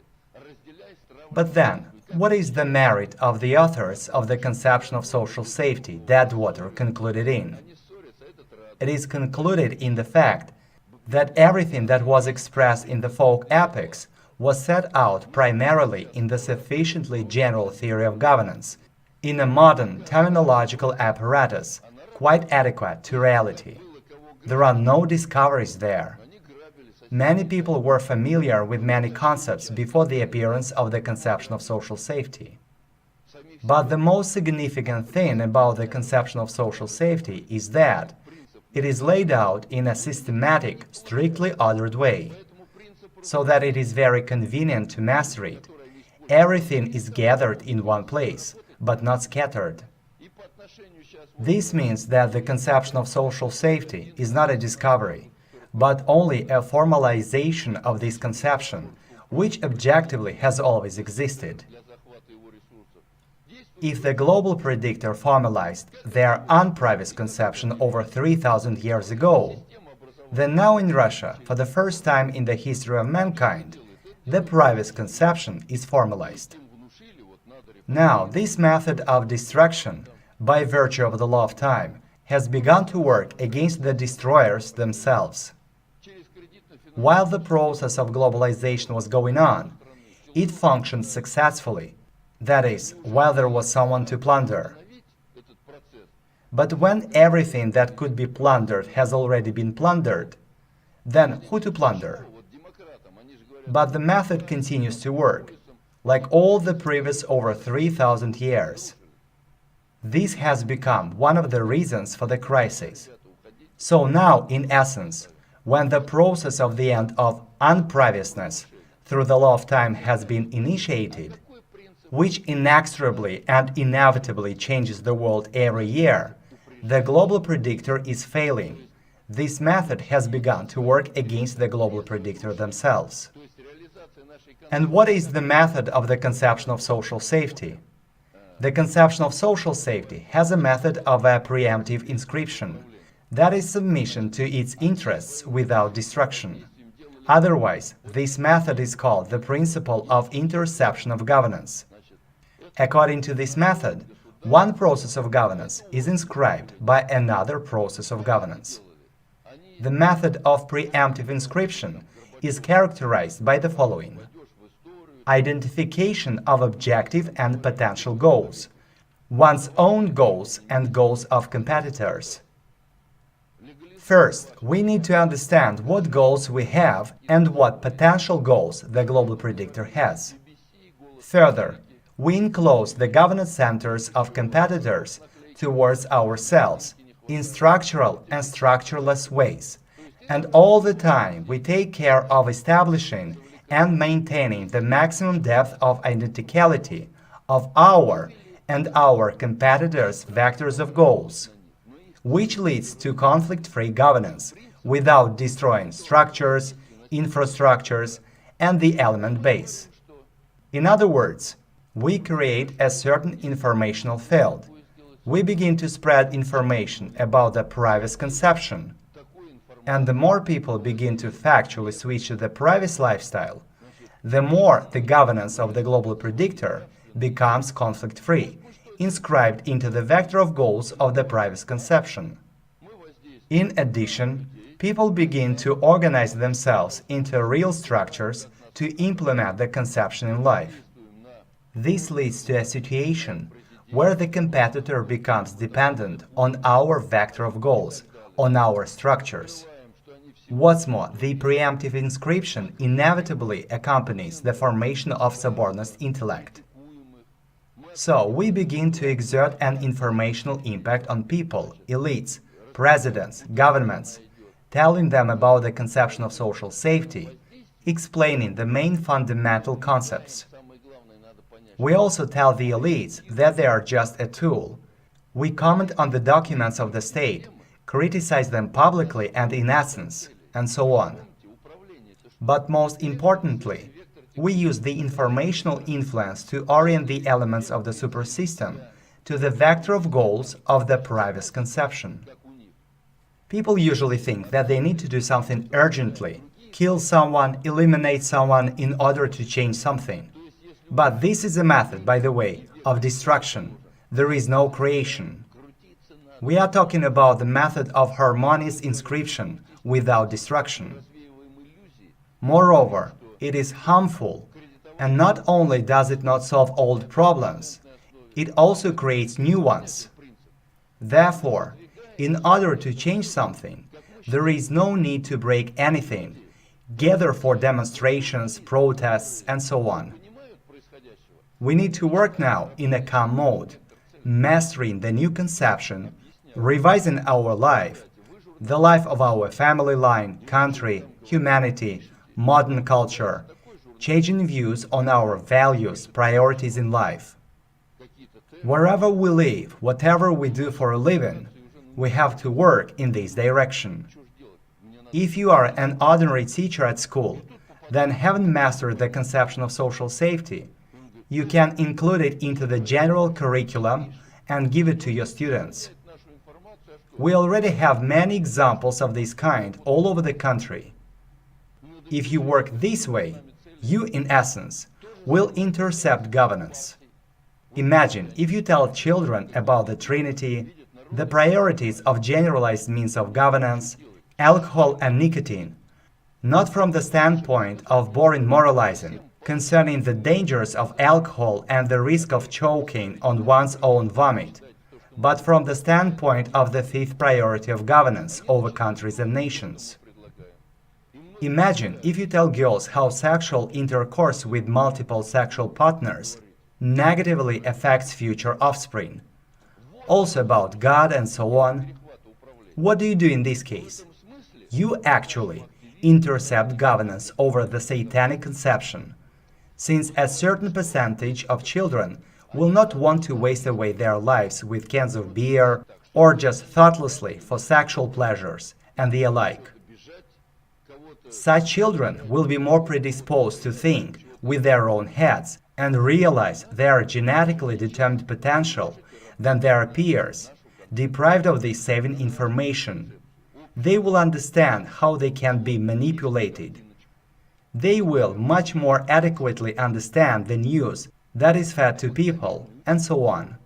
But then, what is the merit of the authors of the conception of social safety Deadwater concluded in? It is concluded in the fact that everything that was expressed in the folk epics was set out primarily in the sufficiently general theory of governance, in a modern terminological apparatus quite adequate to reality. There are no discoveries there. Many people were familiar with many concepts before the appearance of the conception of social safety. But the most significant thing about the conception of social safety is that it is laid out in a systematic, strictly ordered way, so that it is very convenient to master it. Everything is gathered in one place, but not scattered. This means that the conception of social safety is not a discovery, but only a formalization of this conception, which objectively has always existed. If the global predictor formalized their unprivate conception over 3,000 years ago, then now in Russia, for the first time in the history of mankind, the private conception is formalized. Now, this method of destruction, by virtue of the law of time, has begun to work against the destroyers themselves. While the process of globalization was going on, it functioned successfully, that is, while there was someone to plunder. But when everything that could be plundered has already been plundered, then who to plunder? But the method continues to work, like all the previous over 3,000 years. This has become one of the reasons for the crisis. So now, in essence, when the process of the end of unprivateness through the law of time has been initiated, which inexorably and inevitably changes the world every year, the global predictor is failing. This method has begun to work against the global predictor themselves. And what is the method of the conception of social safety? The conception of social safety has a method of a preemptive inscription, that is submission to its interests without destruction. Otherwise, this method is called the principle of interception of governance. According to this method, one process of governance is inscribed by another process of governance. The method of preemptive inscription is characterized by the following: identification of objective and potential goals, one's own goals and goals of competitors. First, we need to understand what goals we have and what potential goals the global predictor has. Further, we enclose the governance centers of competitors towards ourselves in structural and structureless ways, and all the time we take care of establishing and maintaining the maximum depth of identicality of our and our competitors' vectors of goals, which leads to conflict-free governance without destroying structures, infrastructures, and the element base. In other words, we create a certain informational field. We begin to spread information about the Privacy conception. And the more people begin to factually switch to the Privacy lifestyle, the more the governance of the global predictor becomes conflict-free, inscribed into the vector of goals of the Privacy conception. In addition, people begin to organize themselves into real structures to implement the conception in life. This leads to a situation where the competitor becomes dependent on our vector of goals, on our structures. What's more, the preemptive inscription inevitably accompanies the formation of subordinate intellect. So we begin to exert an informational impact on people, elites, presidents, governments, telling them about the conception of social safety, explaining the main fundamental concepts. We also tell the elites that they are just a tool. We comment on the documents of the state, criticize them publicly and in essence, and so on. But most importantly, we use the informational influence to orient the elements of the supersystem to the vector of goals of the Privacy conception. People usually think that they need to do something urgently, kill someone, eliminate someone in order to change something. But this is a method, by the way, of destruction. There is no creation. We are talking about the method of harmonious inscription without destruction. Moreover, it is harmful, and not only does it not solve old problems, it also creates new ones. Therefore, in order to change something, there is no need to break anything, gather for demonstrations, protests, and so on. We need to work now in a calm mode, mastering the new conception, revising our life, the life of our family line, country, humanity, modern culture, changing views on our values, priorities in life. Wherever we live, whatever we do for a living, we have to work in this direction. If you are an ordinary teacher at school, then having mastered the conception of social safety, you can include it into the general curriculum and give it to your students. We already have many examples of this kind all over the country. If you work this way, you, in essence, will intercept governance. Imagine if you tell children about the Trinity, the priorities of generalized means of governance, alcohol and nicotine, not from the standpoint of boring moralizing concerning the dangers of alcohol and the risk of choking on one's own vomit, but from the standpoint of the fifth priority of governance over countries and nations. Imagine if you tell girls how sexual intercourse with multiple sexual partners negatively affects future offspring, also about God and so on. What do you do in this case? You actually intercept governance over the satanic conception, since a certain percentage of children will not want to waste away their lives with cans of beer or just thoughtlessly for sexual pleasures and the alike. Such children will be more predisposed to think with their own heads and realize their genetically determined potential than their peers, deprived of this saving information. They will understand how they can be manipulated. They will much more adequately understand the news that is fed to people, and so on.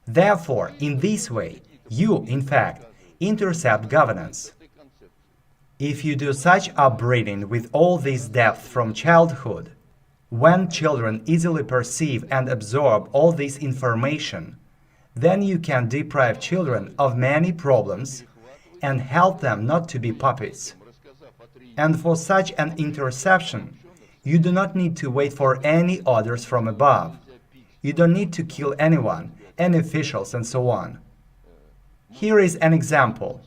Therefore, in this way, you, in fact, intercept governance. If you do such upbreeding with all this depth from childhood, when children easily perceive and absorb all this information, then you can deprive children of many problems and help them not to be puppets. And for such an interception, you do not need to wait for any orders from above. You don't need to kill anyone, any officials, and so on. Here is an example.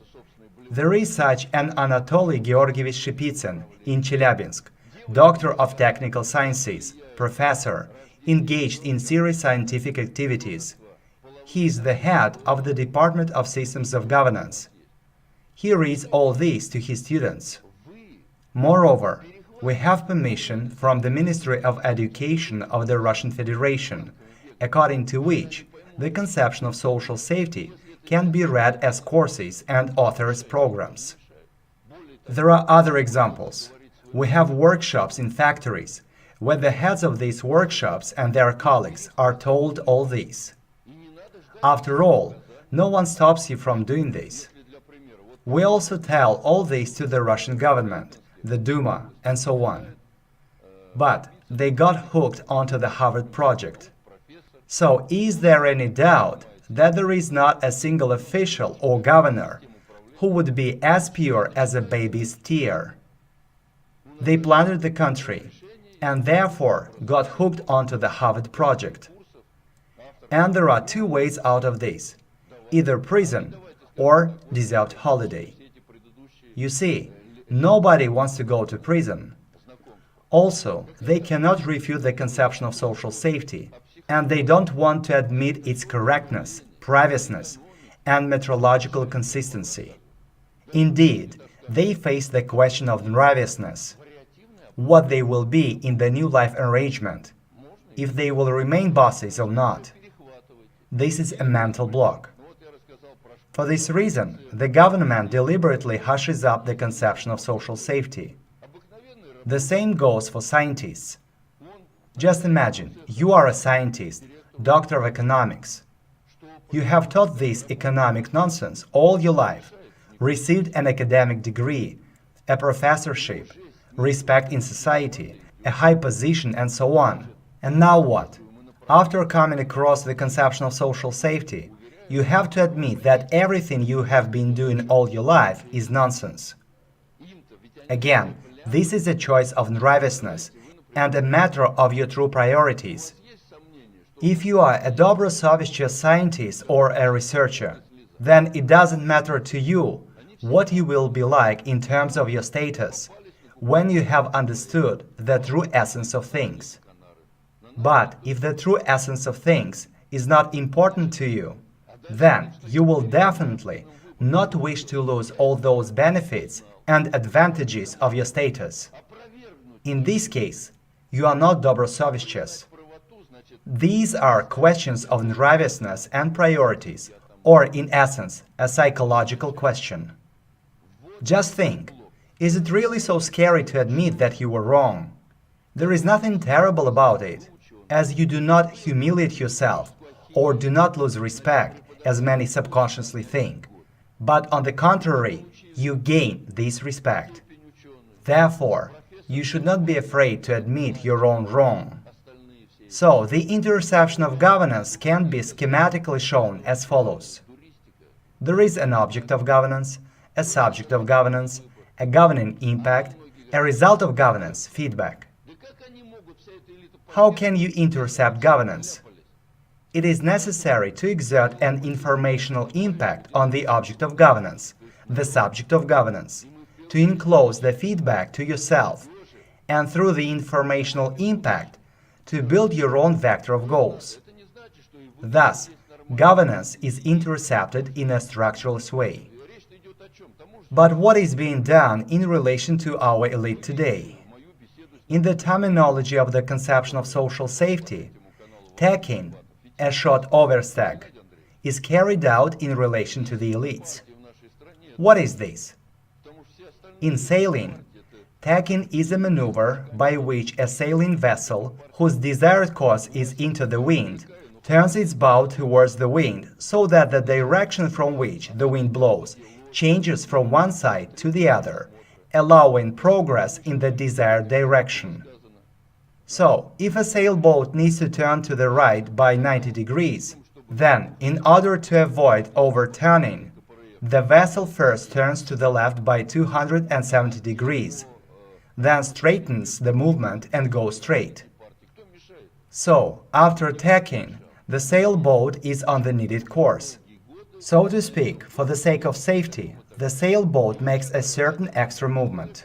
There is such an Anatoly Georgievich Shipitsyn in Chelyabinsk, Doctor of Technical Sciences, professor, engaged in serious scientific activities. He is the head of the Department of Systems of Governance. He reads all this to his students. Moreover, we have permission from the Ministry of Education of the Russian Federation, according to which the conception of social safety can be read as courses and authors' programs. There are other examples. We have workshops in factories, where the heads of these workshops and their colleagues are told all this. After all, no one stops you from doing this. We also tell all this to the Russian government, the Duma, and so on. But they got hooked onto the Harvard project. So is there any doubt that there is not a single official or governor who would be as pure as a baby's tear? They plundered the country and therefore got hooked onto the Harvard project. And there are two ways out of this: either prison or deserved holiday. You see, nobody wants to go to prison. Also, they cannot refute the conception of social safety, and they don't want to admit its correctness, privacy, and metrological consistency. Indeed, they face the question of nraviousness, what they will be in the new life arrangement, if they will remain bosses or not. This is a mental block. For this reason, the government deliberately hushes up the conception of social safety. The same goes for scientists. Just imagine, you are a scientist, doctor of economics. You have taught this economic nonsense all your life, received an academic degree, a professorship, respect in society, a high position, and so on. And now what? After coming across the conception of social safety, you have to admit that everything you have been doing all your life is nonsense. Again, this is a choice of nraviousness and a matter of your true priorities. If you are a добросовестный scientist or a researcher, then it doesn't matter to you what you will be like in terms of your status when you have understood the true essence of things. But if the true essence of things is not important to you, then you will definitely not wish to lose all those benefits and advantages of your status. In this case, you are not добросовестчес. These are questions of nraviousness and priorities, or in essence, a psychological question. Just think, is it really so scary to admit that you were wrong? There is nothing terrible about it, as you do not humiliate yourself or do not lose respect, as many subconsciously think. But on the contrary, you gain this respect. Therefore, you should not be afraid to admit your own wrong. So, the interception of governance can be schematically shown as follows. There is an object of governance, a subject of governance, a governing impact, a result of governance, feedback. How can you intercept governance? It is necessary to exert an informational impact on the object of governance, the subject of governance, to enclose the feedback to yourself, and through the informational impact, to build your own vector of goals. Thus, governance is intercepted in a structuralist way. But what is being done in relation to our elite today? In the terminology of the conception of social safety, tacking, a short overstag, is carried out in relation to the elites. What is this? In sailing, tacking is a maneuver by which a sailing vessel, whose desired course is into the wind, turns its bow towards the wind so that the direction from which the wind blows changes from one side to the other, allowing progress in the desired direction. So, if a sailboat needs to turn to the right by 90 degrees, then, in order to avoid overturning, the vessel first turns to the left by 270 degrees, then straightens the movement and goes straight. So, after tacking, the sailboat is on the needed course. So to speak, for the sake of safety, the sailboat makes a certain extra movement.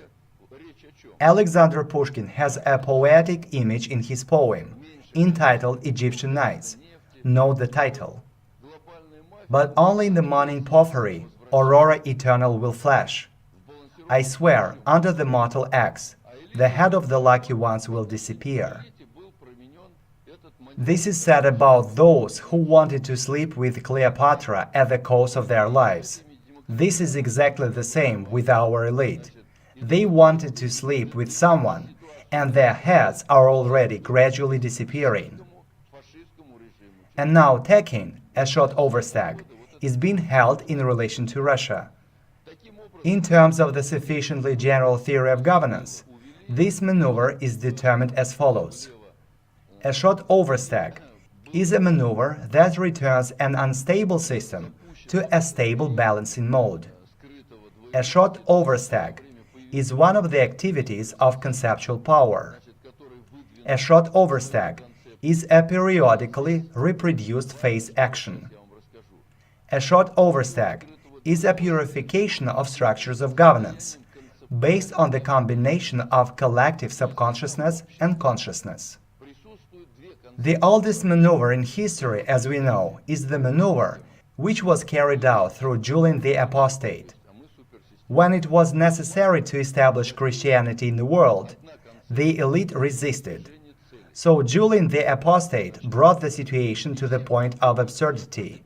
Alexander Pushkin has a poetic image in his poem, entitled Egyptian Nights. Note the title. But only in the morning porphyry, aurora eternal will flash. I swear, under the mortal axe, the head of the lucky ones will disappear. This is said about those who wanted to sleep with Cleopatra at the course of their lives. This is exactly the same with our elite. They wanted to sleep with someone, and their heads are already gradually disappearing. And now Tekin, a short overstag, is being held in relation to Russia. In terms of the sufficiently general theory of governance, this maneuver is determined as follows. A short overstag is a maneuver that returns an unstable system to a stable balancing mode. A short overstag is one of the activities of conceptual power. A short overstag is a periodically reproduced phase action. A short overstag is a purification of structures of governance, based on the combination of collective subconsciousness and consciousness. The oldest maneuver in history, as we know, is the maneuver which was carried out through Julian the Apostate. When it was necessary to establish Christianity in the world, the elite resisted. So Julian the Apostate brought the situation to the point of absurdity.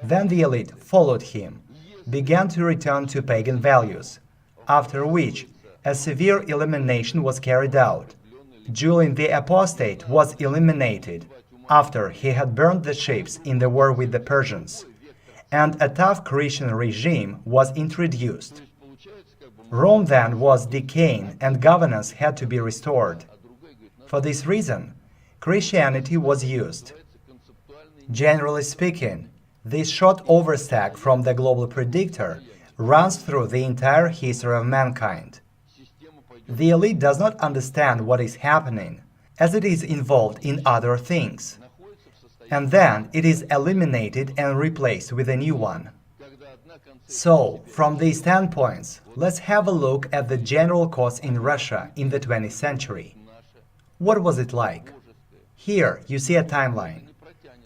Then the elite followed him, began to return to pagan values, after which a severe elimination was carried out. Julian the Apostate was eliminated after he had burned the ships in the war with the Persians, and a tough Christian regime was introduced. Rome then was decaying and governance had to be restored. For this reason, Christianity was used. Generally speaking, this short overstag from the global predictor runs through the entire history of mankind. The elite does not understand what is happening, as it is involved in other things, and then it is eliminated and replaced with a new one. So, from these standpoints, let's have a look at the general course in Russia in the 20th century. What was it like? Here you see a timeline.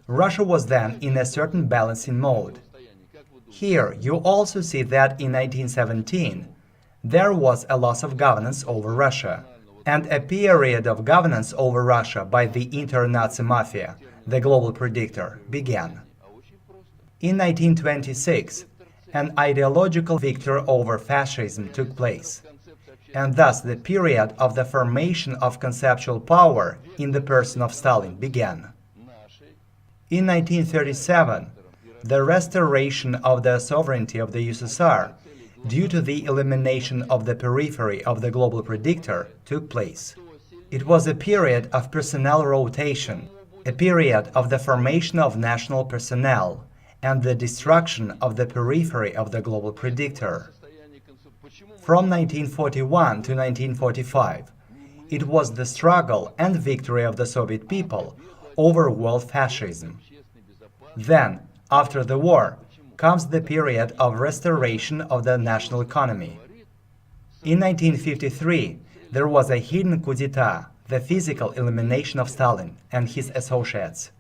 Russia was then in a certain balancing mode. Here you also see that in 1917 there was a loss of governance over Russia, and a period of governance over Russia by the inter-Nazi mafia, the global predictor, began. In 1926, an ideological victory over fascism took place, and thus the period of the formation of conceptual power in the person of Stalin began. In 1937, the restoration of the sovereignty of the USSR, due to the elimination of the periphery of the global predictor, took place. It was a period of personnel rotation, a period of the formation of national personnel, and the destruction of the periphery of the global predictor. From 1941 to 1945, it was the struggle and victory of the Soviet people over world fascism. Then, after the war, comes the period of restoration of the national economy. In 1953, there was a hidden coup d'etat, the physical elimination of Stalin and his associates.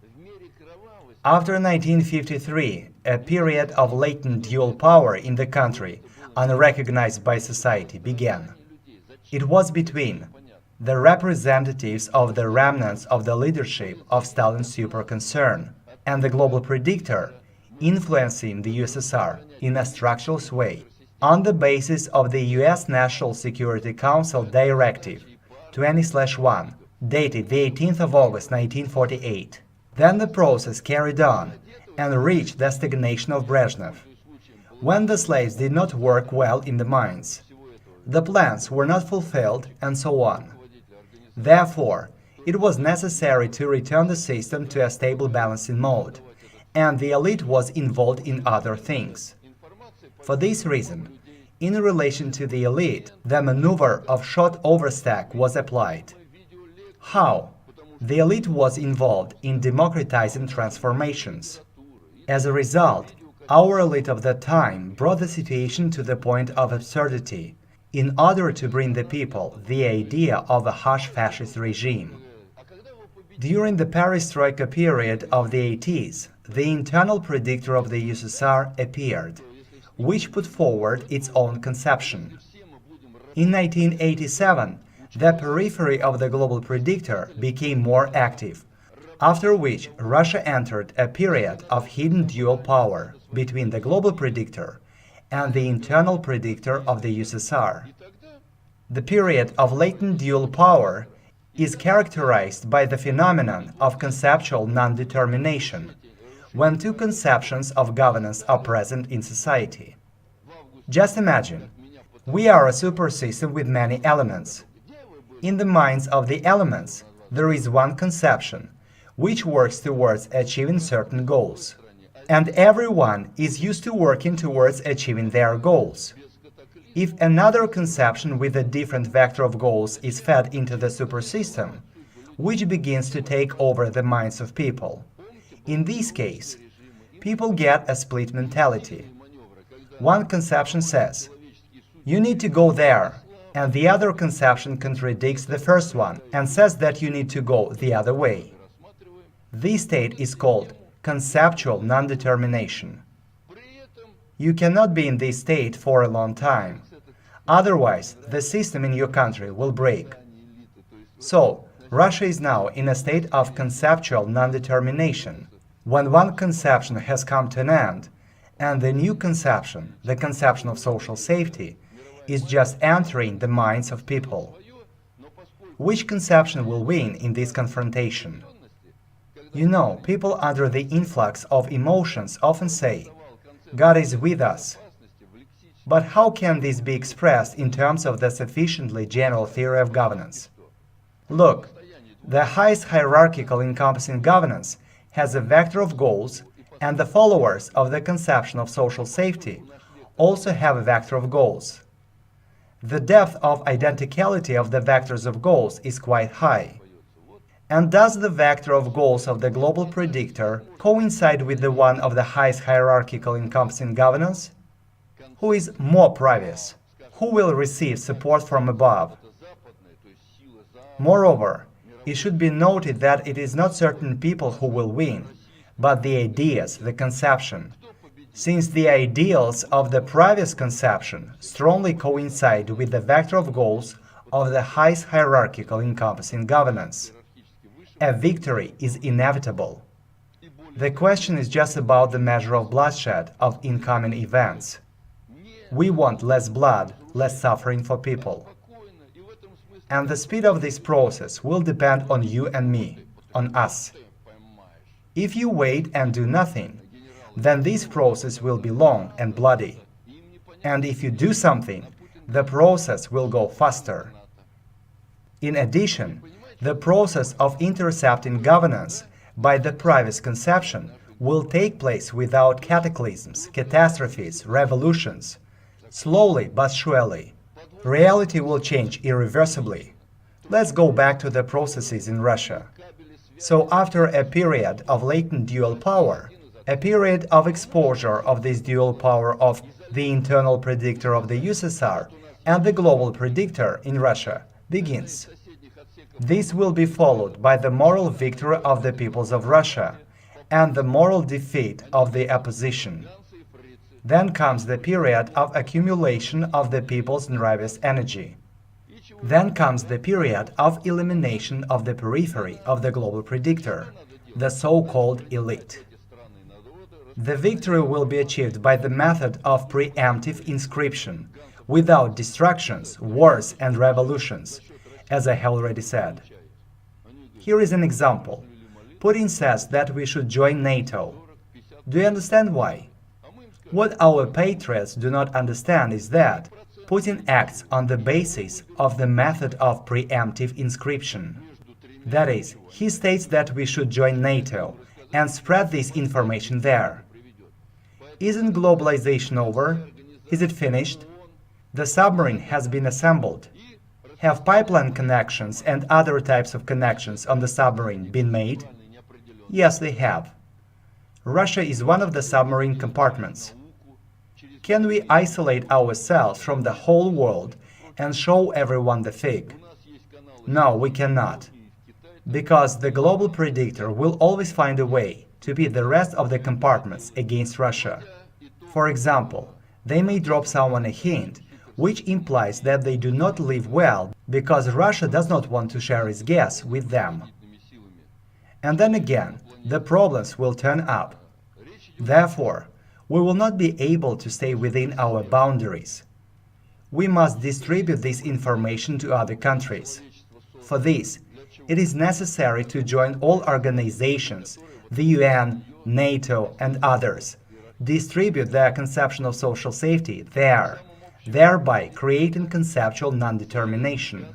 After 1953, a period of latent dual power in the country, unrecognized by society, began. It was between the representatives of the remnants of the leadership of Stalin's super concern and the global predictor, influencing the USSR in a structural way on the basis of the US National Security Council Directive 20/1, dated the 18th of August 1948. Then the process carried on and reached the stagnation of Brezhnev, when the slaves did not work well in the mines, the plans were not fulfilled, and so on. Therefore, it was necessary to return the system to a stable balancing mode, and the elite was involved in other things. For this reason, in relation to the elite, the maneuver of short overstag was applied. How? The elite was involved in democratizing transformations. As a result, our elite of that time brought the situation to the point of absurdity, in order to bring the people the idea of a harsh fascist regime. During the perestroika period of the 80s, the internal predictor of the USSR appeared, which put forward its own conception. In 1987, the periphery of the global predictor became more active, after which Russia entered a period of hidden dual power between the global predictor and the internal predictor of the USSR. The period of latent dual power is characterized by the phenomenon of conceptual non-determination, when two conceptions of governance are present in society. Just imagine, we are a supersystem with many elements. In the minds of the elements, there is one conception, which works towards achieving certain goals. And everyone is used to working towards achieving their goals. If another conception with a different vector of goals is fed into the supersystem, which begins to take over the minds of people, in this case, people get a split mentality. One conception says, "You need to go there," and the other conception contradicts the first one and says that you need to go the other way. This state is called conceptual non-determination. You cannot be in this state for a long time. Otherwise, the system in your country will break. So, Russia is now in a state of conceptual non-determination, when one conception has come to an end, and the new conception, the conception of social safety, is just entering the minds of people. Which conception will win in this confrontation? You know, people under the influx of emotions often say, "God is with us." But how can this be expressed in terms of the sufficiently general theory of governance? Look, the highest hierarchical encompassing governance has a vector of goals, and the followers of the conception of social safety also have a vector of goals. The depth of identicality of the vectors of goals is quite high. And does the vector of goals of the global predictor coincide with the one of the highest hierarchical encompassing governance? Who is more previous? Who will receive support from above? Moreover, it should be noted that it is not certain people who will win, but the ideas, the conception, since the ideals of the previous conception strongly coincide with the vector of goals of the highest hierarchical encompassing governance. A victory is inevitable. The question is just about the measure of bloodshed of incoming events. We want less blood, less suffering for people. And the speed of this process will depend on you and me, on us. If you wait and do nothing, then this process will be long and bloody. And if you do something, the process will go faster. In addition, the process of intercepting governance by the previous conception will take place without cataclysms, catastrophes, revolutions. Slowly but surely, reality will change irreversibly. Let's go back to the processes in Russia. So after a period of latent dual power, a period of exposure of this dual power of the internal predictor of the USSR and the global predictor in Russia begins. This will be followed by the moral victory of the peoples of Russia and the moral defeat of the opposition. Then comes the period of accumulation of the people's nervous energy. Then comes the period of elimination of the periphery of the global predictor, the so-called elite. The victory will be achieved by the method of preemptive inscription, without distractions, wars and revolutions, as I have already said. Here is an example. Putin says that we should join NATO. Do you understand why? What our patriots do not understand is that Putin acts on the basis of the method of preemptive inscription. That is, he states that we should join NATO and spread this information there. Isn't globalization over? Is it finished? The submarine has been assembled. Have pipeline connections and other types of connections on the submarine been made? Yes, they have. Russia is one of the submarine compartments. Can we isolate ourselves from the whole world and show everyone the fig? No, we cannot. Because the global predictor will always find a way to pit the rest of the compartments against Russia. For example, they may drop someone a hint which implies that they do not live well because Russia does not want to share its gas with them. And then again, the problems will turn up. Therefore, we will not be able to stay within our boundaries. We must distribute this information to other countries. For this, it is necessary to join all organizations, the UN, NATO, and others, distribute their conception of social safety there, thereby creating conceptual non-determination.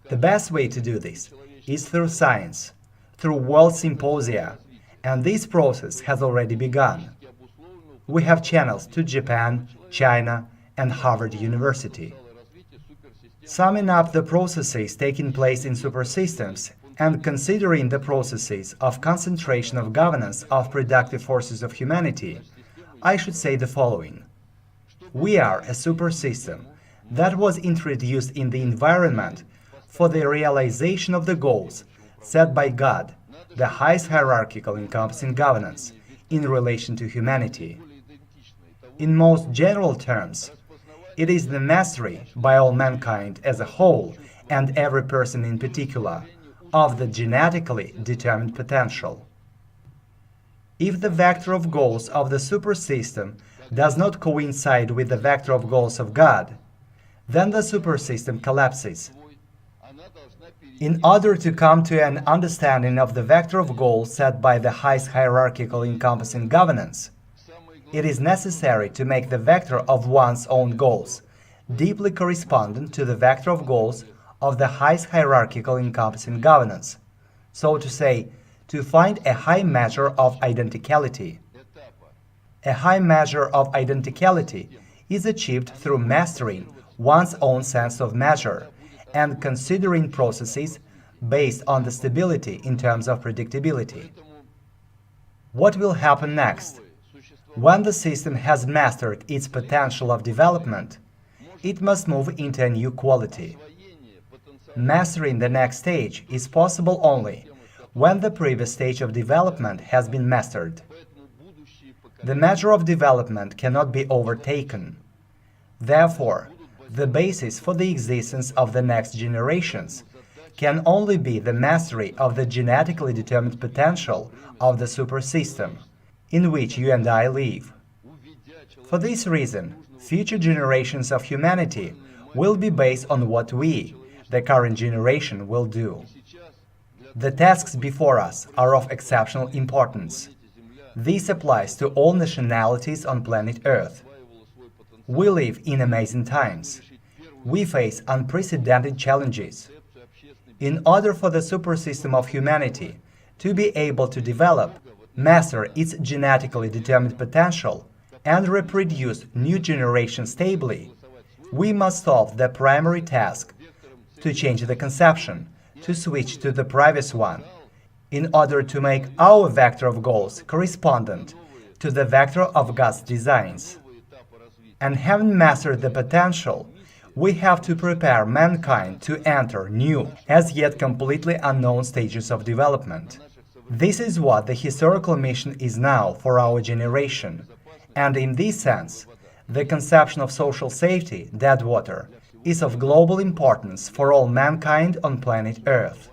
The best way to do this is through science, through world symposia, and this process has already begun. We have channels to Japan, China, and Harvard University. Summing up the processes taking place in supersystems and considering the processes of concentration of governance of productive forces of humanity, I should say the following. We are a supersystem that was introduced in the environment for the realization of the goals set by God, the highest hierarchical encompassing governance, in relation to humanity. In most general terms, it is the mastery by all mankind as a whole, and every person in particular, of the genetically determined potential. If the vector of goals of the supersystem does not coincide with the vector of goals of God, then the supersystem collapses. In order to come to an understanding of the vector of goals set by the highest hierarchical encompassing governance, it is necessary to make the vector of one's own goals deeply correspondent to the vector of goals of the highest hierarchical encompassing governance, so to say, to find a high measure of identicality. A high measure of identicality is achieved through mastering one's own sense of measure and considering processes based on the stability in terms of predictability. What will happen next? When the system has mastered its potential of development, it must move into a new quality. Mastering the next stage is possible only when the previous stage of development has been mastered. The measure of development cannot be overtaken. Therefore, the basis for the existence of the next generations can only be the mastery of the genetically determined potential of the supersystem, in which you and I live. For this reason, future generations of humanity will be based on what we, the current generation, will do. The tasks before us are of exceptional importance. This applies to all nationalities on planet Earth. We live in amazing times. We face unprecedented challenges. In order for the supersystem of humanity to be able to develop, master its genetically determined potential, and reproduce new generations stably, we must solve the primary task to change the conception, to switch to the previous one, in order to make our vector of goals correspondent to the vector of God's designs. And having mastered the potential, we have to prepare mankind to enter new, as yet completely unknown stages of development. This is what the historical mission is now for our generation, and in this sense, the conception of social safety, dead water, is of global importance for all mankind on planet Earth.